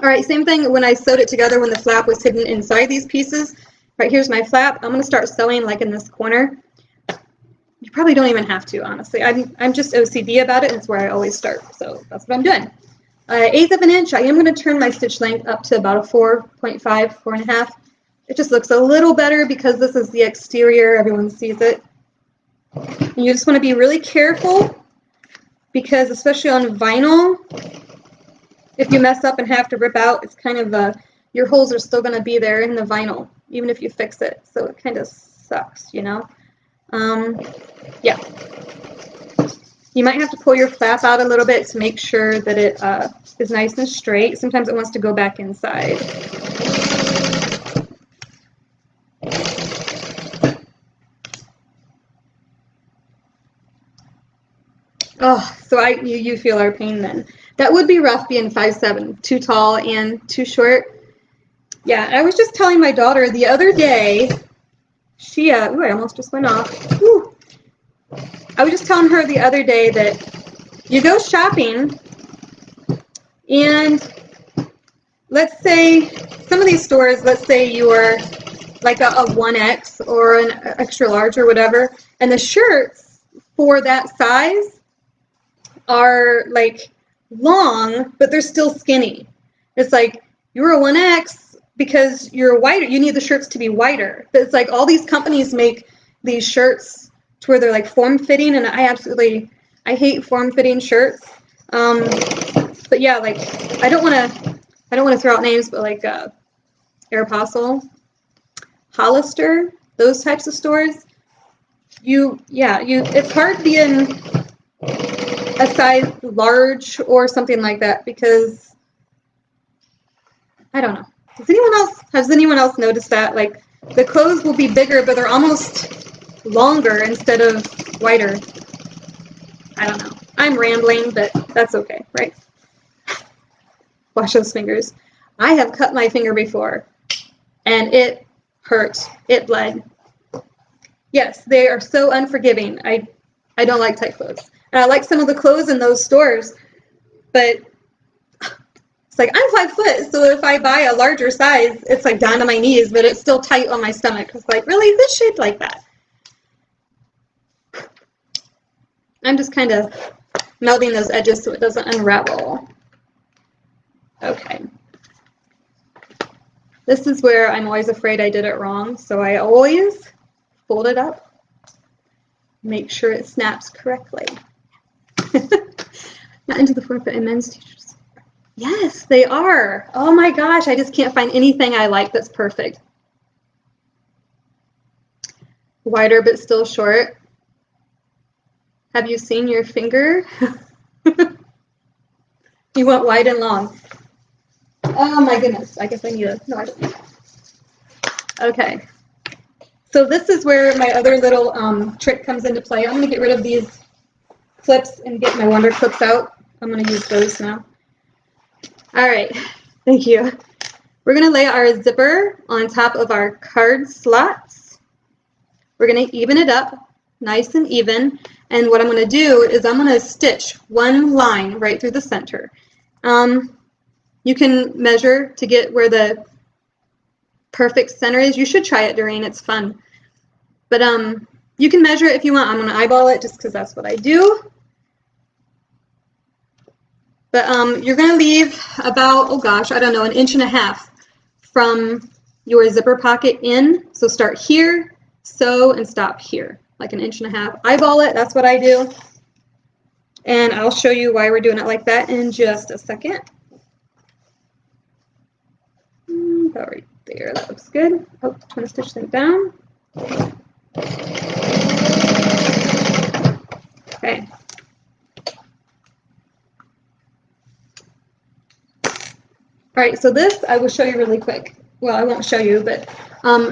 A: All right, same thing when I sewed it together when the flap was hidden inside these pieces. Right, here's my flap. I'm going to start sewing like in this corner. You probably don't even have to, honestly. I'm just OCD about it, and it's where I always start. So that's what I'm doing. 1/8 of an inch. I am going to turn my stitch length up to about a 4.5, 4.5. It just looks a little better because this is the exterior. Everyone sees it. And you just want to be really careful because especially on vinyl, if you mess up and have to rip out, it's kind of your holes are still going to be there in the vinyl, even if you fix it. So it kind of sucks, you know. Yeah. You might have to pull your flap out a little bit to make sure that it is nice and straight. Sometimes it wants to go back inside. Oh, so you feel our pain then. That would be rough being 5'7", too tall and too short. Yeah, I was just telling my daughter the other day, ooh, I almost just went off. Ooh. I was just telling her the other day that you go shopping and let's say some of these stores, let's say you are like a 1X or an extra large or whatever, and the shirts for that size are like long, but they're still skinny. It's like you're a 1X because you're wider. You need the shirts to be wider. But it's like all these companies make these shirts to where they're like form-fitting, and I hate form-fitting shirts. But yeah, like I don't want to throw out names, but like Aeropostale, Hollister, those types of stores. It's hard being a size large or something like that because I don't know. Has anyone else noticed that? Like the clothes will be bigger, but they're almost longer instead of wider. I don't know. I'm rambling, but that's okay, right? Wash those fingers. I have cut my finger before, and it hurt. It bled. Yes, they are so unforgiving. I don't like tight clothes. And I like some of the clothes in those stores, but it's like, I'm 5 foot, so if I buy a larger size, it's like down to my knees, but it's still tight on my stomach. It's like, really? This shaped like that? I'm just kind of melting those edges so it doesn't unravel. Okay. This is where I'm always afraid I did it wrong, so I always fold it up, make sure it snaps correctly. Not into the forefoot in men's teachers. Yes, they are. Oh my gosh, I just can't find anything I like that's perfect. Wider but still short. Have you seen your finger? You want wide and long. Oh my goodness, I guess I need a, no, I don't need that. Okay, so this is where my other little trick comes into play. I'm going to get rid of these clips and get my wonder clips out. I'm going to use those now. All right, thank you. We're going to lay our zipper on top of our card slots. We're going to even it up, nice and even. And what I'm going to do is I'm going to stitch one line right through the center. You can measure to get where the perfect center is. You should try it, Doreen. It's fun. But you can measure it if you want. I'm going to eyeball it just because that's what I do. But you're going to leave about, oh gosh, I don't know, 1.5 inches from your zipper pocket in. So start here, sew, and stop here, like 1.5 inches. Eyeball it. That's what I do. And I'll show you why we're doing it like that in just a second. About right there, that looks good. Oh, trying to stitch that down. Okay. All right, so this I will show you really quick. Well, I won't show you, but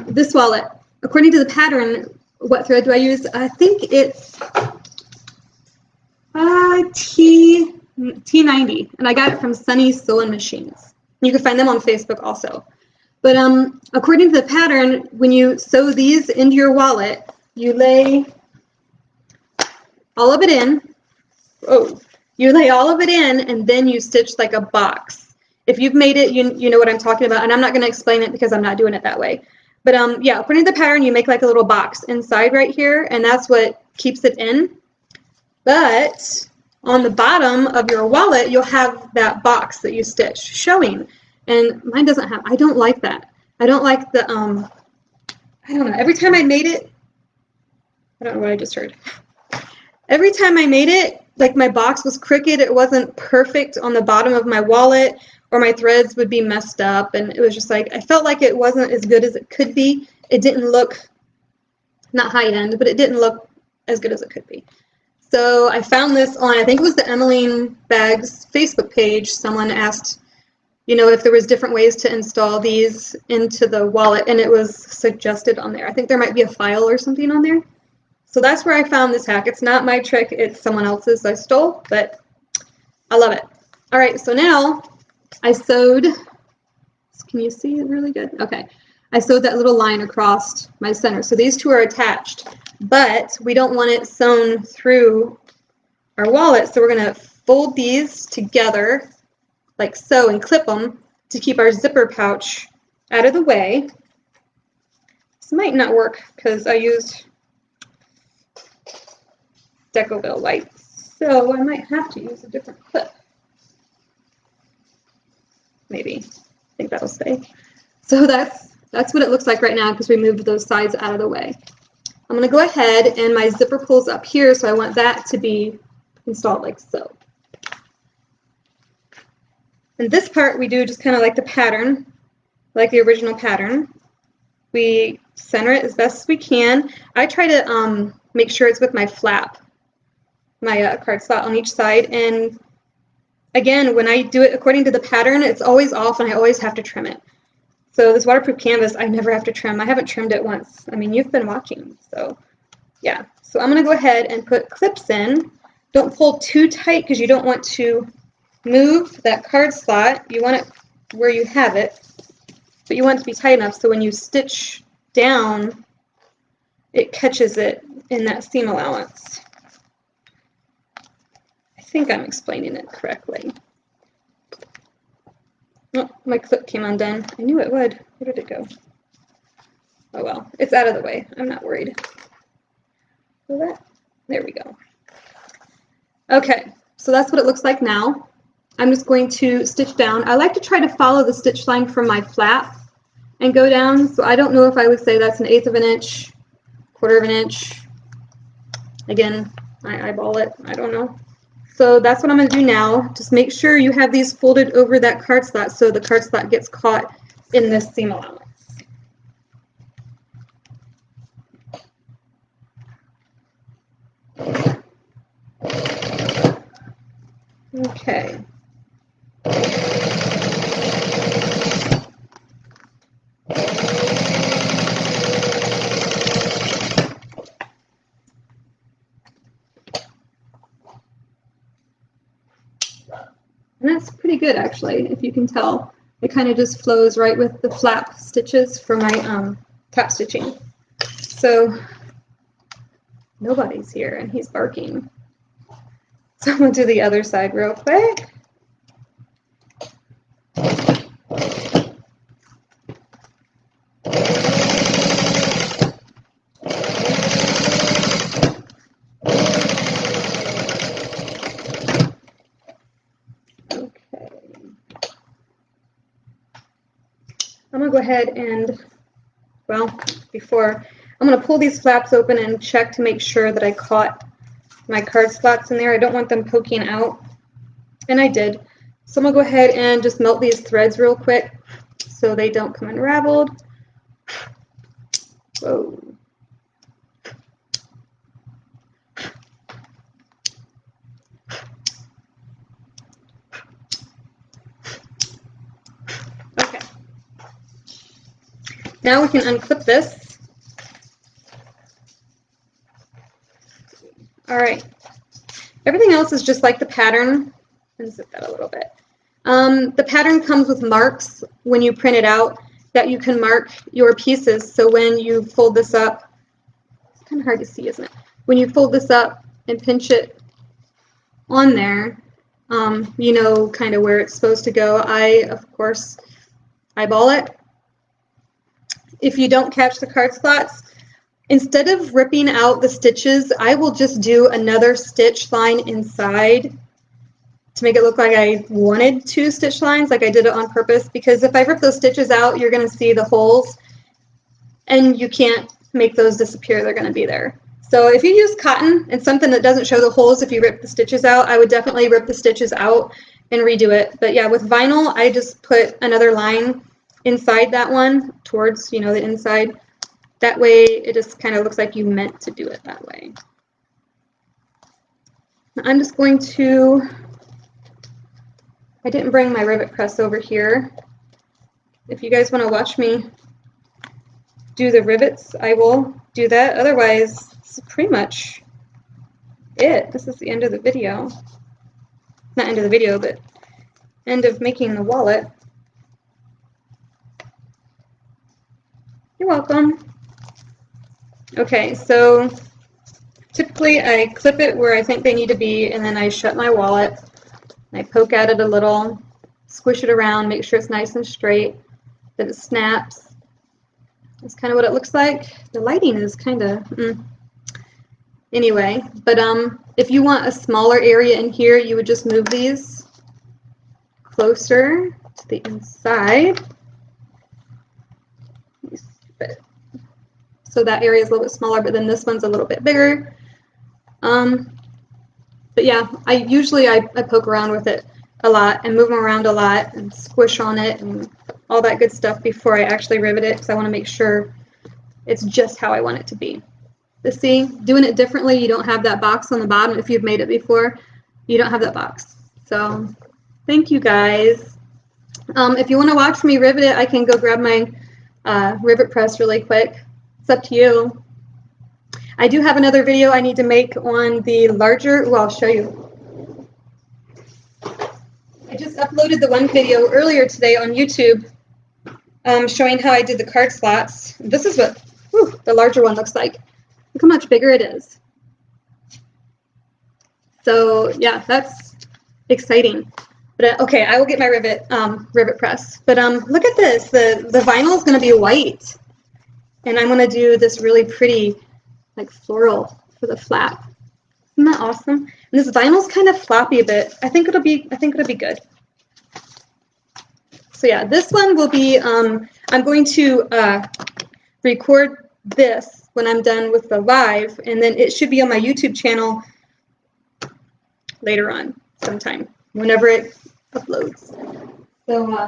A: this wallet, according to the pattern, what thread do I use? I think it's T90, and I got it from Sunny Sewing Machines. You can find them on Facebook also. But according to the pattern, when you sew these into your wallet, you lay all of it in. Oh, you lay all of it in, and then you stitch like a box. If you've made it, you know what I'm talking about, and I'm not going to explain it because I'm not doing it that way. But yeah, according to the pattern, you make like a little box inside right here, and that's what keeps it in. But on the bottom of your wallet, you'll have that box that you stitched showing. And mine doesn't have, I don't like that. I don't like the, I don't know, every time I made it, I don't know what I just heard. Every time I made it, like my box was crooked, it wasn't perfect on the bottom of my wallet, or my threads would be messed up, and it was just like, I felt like it wasn't as good as it could be. It didn't look, not high end, but it didn't look as good as it could be. So I found this on, I think it was the Emmaline Bags Facebook page. Someone asked, you know, if there was different ways to install these into the wallet, and it was suggested on there. I think there might be a file or something on there. So that's where I found this hack. It's not my trick, it's someone else's I stole, but I love it. All right, so now I sewed, can you see it really good? Okay, I sewed that little line across my center. So these two are attached, but we don't want it sewn through our wallet, so we're gonna fold these together like so and clip them to keep our zipper pouch out of the way. This might not work because I used Decoville white, so I might have to use a different clip. Maybe. I think that'll stay. So that's what it looks like right now because we moved those sides out of the way. I'm going to go ahead, and my zipper pulls up here, so I want that to be installed like so. And this part we do just kind of like the pattern, like the original pattern. We center it as best as we can. I try to make sure it's with my flap, my card slot on each side. And again, when I do it according to the pattern, it's always off, and I always have to trim it. So this waterproof canvas, I never have to trim. I haven't trimmed it once. I mean, you've been watching, so Yeah, so I'm going to go ahead and put clips in. Don't pull too tight because you don't want to move that card slot. You want it where you have it, but you want it to be tight enough so when you stitch down, it catches it in that seam allowance. I think I'm explaining it correctly. Oh, my clip came undone. I knew it would. Where did it go? Oh well, it's out of the way. I'm not worried. There we go. Okay, so that's what it looks like now. I'm just going to stitch down. I like to try to follow the stitch line from my flap and go down. So I don't know if I would say that's 1/8 of an inch, 1/4 of an inch. Again, I eyeball it. I don't know. So that's what I'm going to do now. Just make sure you have these folded over that card slot so the card slot gets caught in this seam allowance. Okay. And that's pretty good actually, if you can tell. It kind of just flows right with the flap stitches for my top stitching. So nobody's here and he's barking. So I'm going to do the other side real quick. I'm going to go ahead and, well, I'm going to pull these flaps open and check to make sure that I caught my card slots in there. I don't want them poking out, and I did. So I'm going to go ahead and just melt these threads real quick so they don't come unraveled. Whoa. Okay. Now we can unclip this. All right. Everything else is just like the pattern. Unzip that a little bit. The pattern comes with marks when you print it out that you can mark your pieces. So when you fold this up, it's kind of hard to see, isn't it? When you fold this up and pinch it on there, you know kind of where it's supposed to go. I, of course, eyeball it. If you don't catch the card slots, instead of ripping out the stitches, I will just do another stitch line inside to make it look like I wanted 2 stitch lines, like I did it on purpose, because if I rip those stitches out, you're going to see the holes, and you can't make those disappear. They're going to be there. So if you use cotton and something that doesn't show the holes, if you rip the stitches out, I would definitely rip the stitches out and redo it. But yeah, with vinyl, I just put another line inside that one towards, you know, the inside. That way it just kind of looks like you meant to do it that way. I'm just going to, I didn't bring my rivet press over here. If you guys want to watch me do the rivets, I will do that. Otherwise, this is pretty much it. This is the end of the video. Not end of the video, but end of making the wallet. You're welcome. Okay, so typically I clip it where I think they need to be, and then I shut my wallet. I poke at it a little, squish it around, make sure it's nice and straight, that it snaps. That's kind of what it looks like. The lighting is kind of, Anyway, but if you want a smaller area in here, you would just move these closer to the inside. So that area is a little bit smaller, but then this one's a little bit bigger. But yeah, I poke around with it a lot and move them around a lot and squish on it and all that good stuff before I actually rivet it, because I want to make sure it's just how I want it to be. But see, doing it differently, you don't have that box on the bottom. If you've made it before, you don't have that box. So thank you guys. If you want to watch me rivet it, I can go grab my rivet press really quick. It's up to you. I do have another video I need to make on the larger, well, I'll show you. I just uploaded the one video earlier today on YouTube showing how I did the card slots. This is what the larger one looks like. Look how much bigger it is. So yeah, that's exciting. But okay, I will get my rivet press. But look at this. The vinyl is going to be white, and I'm going to do this really pretty, like floral for the flap. Isn't that awesome? And this vinyl's kind of floppy a bit. I think it'll be good. So yeah, this one will be. I'm going to record this when I'm done with the live, and then it should be on my YouTube channel later on sometime, whenever it uploads. So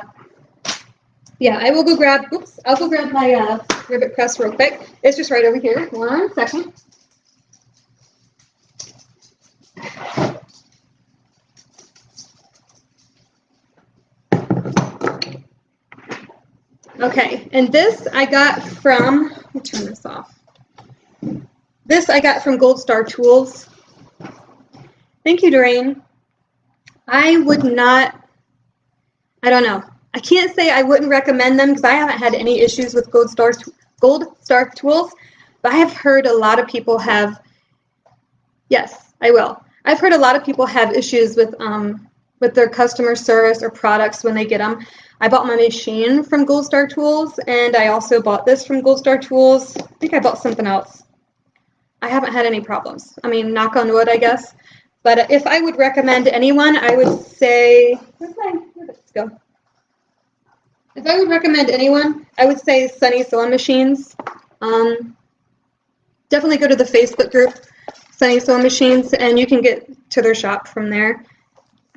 A: yeah, I will go grab. I'll go grab my rivet press real quick. It's just right over here. 1 second. Okay, and this I got from, let me turn this off. This I got from Gold Star Tools. Thank you, Doreen. I would not, I don't know. I can't say I wouldn't recommend them because I haven't had any issues with Gold Star Tools, but I have heard a lot of people have, yes, I will. I've heard a lot of people have issues with their customer service or products when they get them. I bought my machine from Gold Star Tools, and I also bought this from Gold Star Tools. I think I bought something else. I haven't had any problems. I mean, knock on wood, I guess. But if I would recommend anyone, I would say, where'd this go? If I would recommend anyone, I would say Sunny Sewing Machines. Definitely go to the Facebook group, Sunny Sewing Machines, and you can get to their shop from there.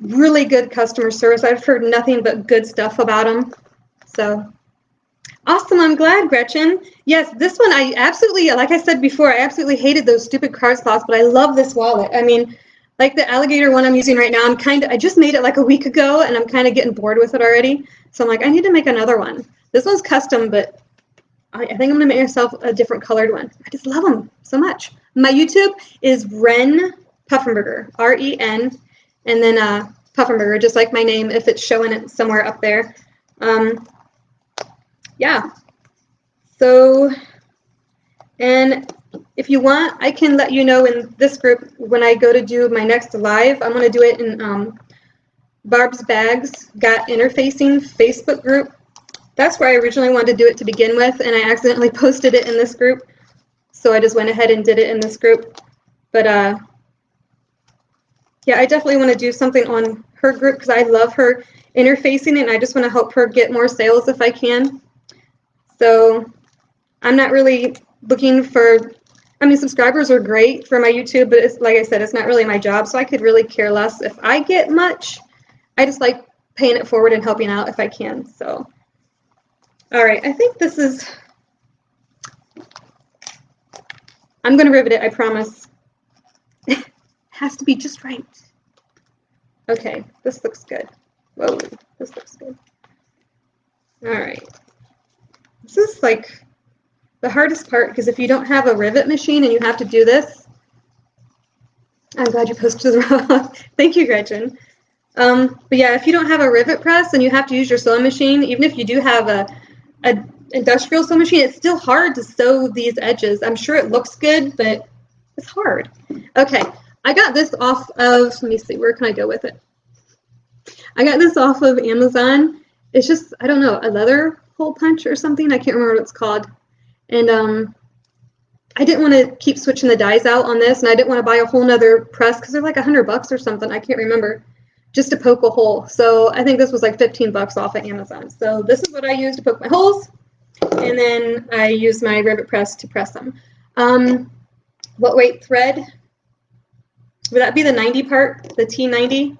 A: Really good customer service. I've heard nothing but good stuff about them. So awesome. I'm glad, Gretchen. Yes, this one I absolutely, like I said before, I absolutely hated those stupid card slots, but I love this wallet. I mean, like the alligator one I'm using right now, I just made it like a week ago, and I'm kind of getting bored with it already. So I'm like, I need to make another one. This one's custom, but I think I'm going to make myself a different colored one. I just love them so much. My YouTube is Ren Puffenberger, R-E-N, and then Puffenberger, just like my name, if it's showing it somewhere up there. Yeah. So, and if you want, I can let you know in this group when I go to do my next live. I'm going to do it in Barb's Bags Got Interfacing Facebook group. That's where I originally wanted to do it to begin with, and I accidentally posted it in this group. So I just went ahead and did it in this group. But yeah, I definitely want to do something on her group because I love her interfacing, and I just want to help her get more sales if I can. So I'm not really looking for, I mean, subscribers are great for my YouTube, but it's, like I said, it's not really my job, so I could really care less if I get much. I just like paying it forward and helping out if I can. So, all right, I think this is, I'm going to rivet it, I promise. Has to be just right. Okay, this looks good. Whoa, this looks good. All right. This is like the hardest part because if you don't have a rivet machine and you have to do this, I'm glad you posted the wrong. Thank you, Gretchen. But yeah, if you don't have a rivet press and you have to use your sewing machine, even if you do have a industrial sewing machine, it's still hard to sew these edges. I'm sure it looks good, but it's hard. Okay. I got this off of, let me see, where can I go with it? I got this off of Amazon. It's just, I don't know, a leather hole punch or something. I can't remember what it's called. And I didn't want to keep switching the dies out on this, and I didn't want to buy a whole nother press because they're like $100 or something. I can't remember, just to poke a hole. So I think this was like $15 off of Amazon. So this is what I use to poke my holes, and then I use my rivet press to press them. What weight thread? Would that be the 90 part, the T90?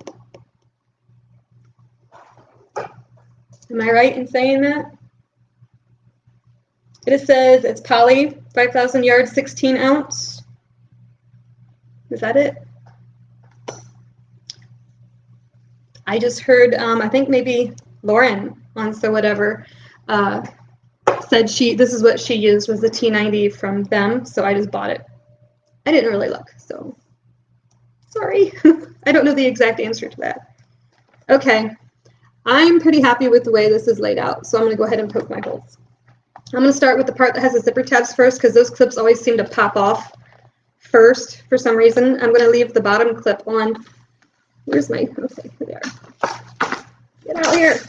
A: Am I right in saying that? It says it's poly, 5,000 yards, 16 ounce. Is that it? I just heard, I think maybe Lauren on So Whatever said this is what she used was the T90 from them, so I just bought it. I didn't really look, so sorry. I don't know the exact answer to that. Okay, I'm pretty happy with the way this is laid out, so I'm going to go ahead and poke my holes. I'm going to start with the part that has the zipper tabs first because those clips always seem to pop off first for some reason. I'm going to leave the bottom clip on. Where's my, okay, here they are. Get out here.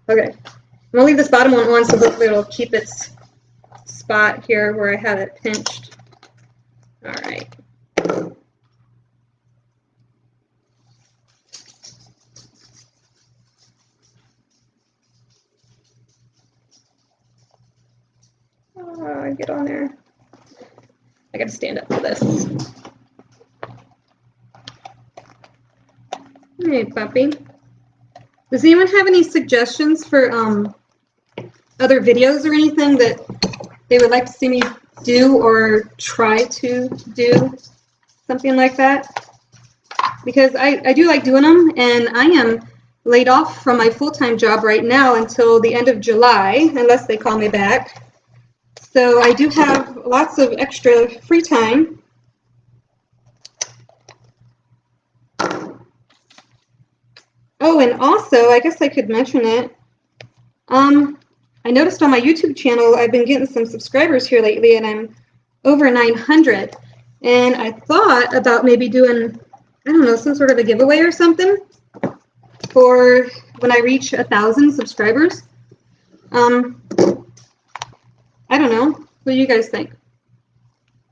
A: Okay, I'm going to leave this bottom one on so hopefully it'll keep its spot here where I have it pinched. All right. Get on there. I got to stand up for this. Hey, puppy. Does anyone have any suggestions for other videos or anything that they would like to see me do or try to do? Something like that? Because I do like doing them, and I am laid off from my full-time job right now until the end of July, unless they call me back. So I do have lots of extra free time. Oh, and also, I guess I could mention it. I noticed on my YouTube channel I've been getting some subscribers here lately, and I'm over 900. And I thought about maybe doing, I don't know, some sort of a giveaway or something for when I reach 1,000 subscribers. I don't know. What do you guys think?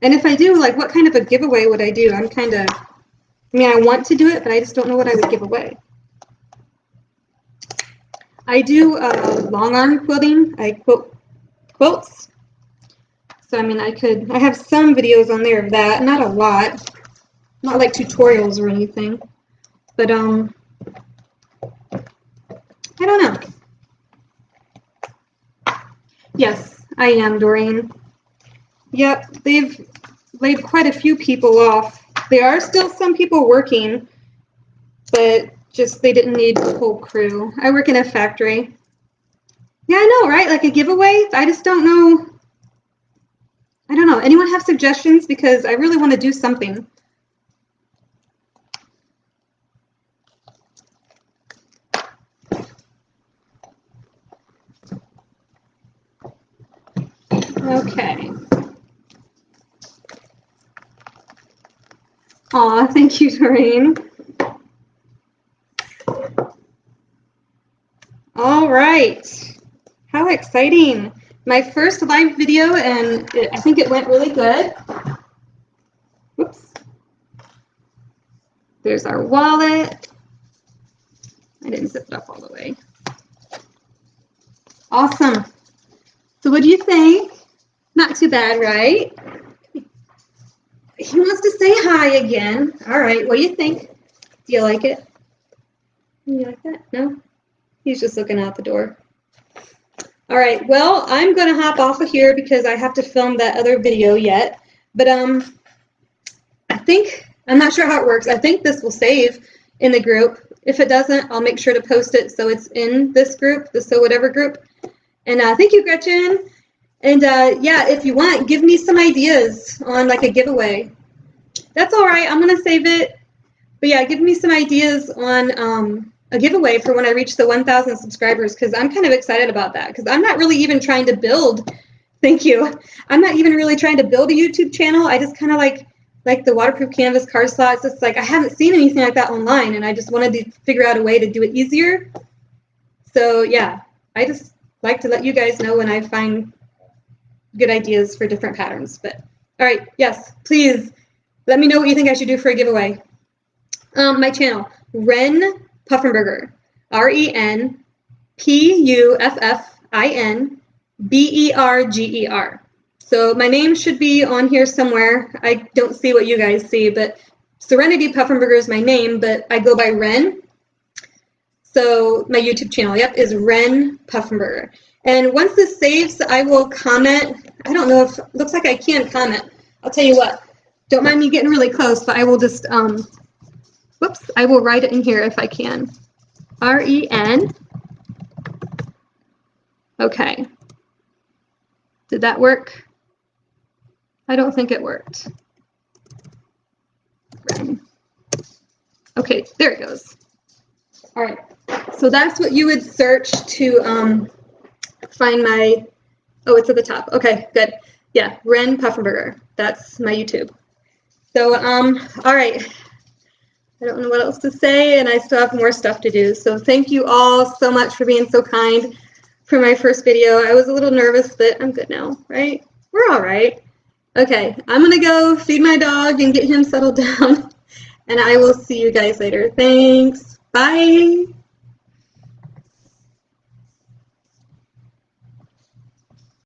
A: And if I do, like, what kind of a giveaway would I do? I'm kind of, I mean, I want to do it, but I just don't know what I would give away. I do long arm quilting. I quilt quilts. So, I mean, I have some videos on there of that. Not a lot. Not like tutorials or anything. But, I don't know. Yes, I am, Doreen. Yep, they've laid quite a few people off. There are still some people working, but just they didn't need the whole crew. I work in a factory. Yeah, I know, right? Like a giveaway? I just don't know. I don't know. Anyone have suggestions? Because I really want to do something. Okay. Aw, thank you, Doreen. All right. How exciting. My first live video, and I think it went really good. Whoops. There's our wallet. I didn't zip it up all the way. Awesome. So what do you think? Not too bad, right? He wants to say hi again. All right, what do you think? Do you like it? You like that? No? He's just looking out the door. All right, well, I'm going to hop off of here because I have to film that other video yet. But I think, I'm not sure how it works. I think this will save in the group. If it doesn't, I'll make sure to post it so it's in this group, the So Whatever group. And thank you, Gretchen. And yeah, if you want, give me some ideas on like a giveaway. That's all right. I'm going to save it. But yeah, give me some ideas on a giveaway for when I reach the 1,000 subscribers, because I'm kind of excited about that, because I'm not really even trying to build, thank you, I'm not even really trying to build a YouTube channel. I just kind of like the waterproof canvas card slots. It's like I haven't seen anything like that online, and I just wanted to figure out a way to do it easier. So yeah, I just like to let you guys know when I find good ideas for different patterns. But all right, yes, please let me know what you think I should do for a giveaway. My channel, Ren Puffenberger, RenPuffin-Berger. So my name should be on here somewhere. I don't see what you guys see, but Serenity Puffenberger is my name, but I go by Ren. So my YouTube channel, yep, is Ren Puffenberger. And once this saves, I will comment. I don't know if, looks like I can comment. I'll tell you what, don't mind me getting really close, but I will just, whoops, I will write it in here if I can. R-E-N. Okay. Did that work? I don't think it worked. Ren. Okay, there it goes. All right, so that's what you would search to find my, oh, it's at the top. Okay, good. Yeah, Ren Puffenberger. That's my YouTube. So, all right. I don't know what else to say, and I still have more stuff to do. So thank you all so much for being so kind for my first video. I was a little nervous, but I'm good now, right? We're all right. Okay, I'm going to go feed my dog and get him settled down, and I will see you guys later. Thanks. Bye.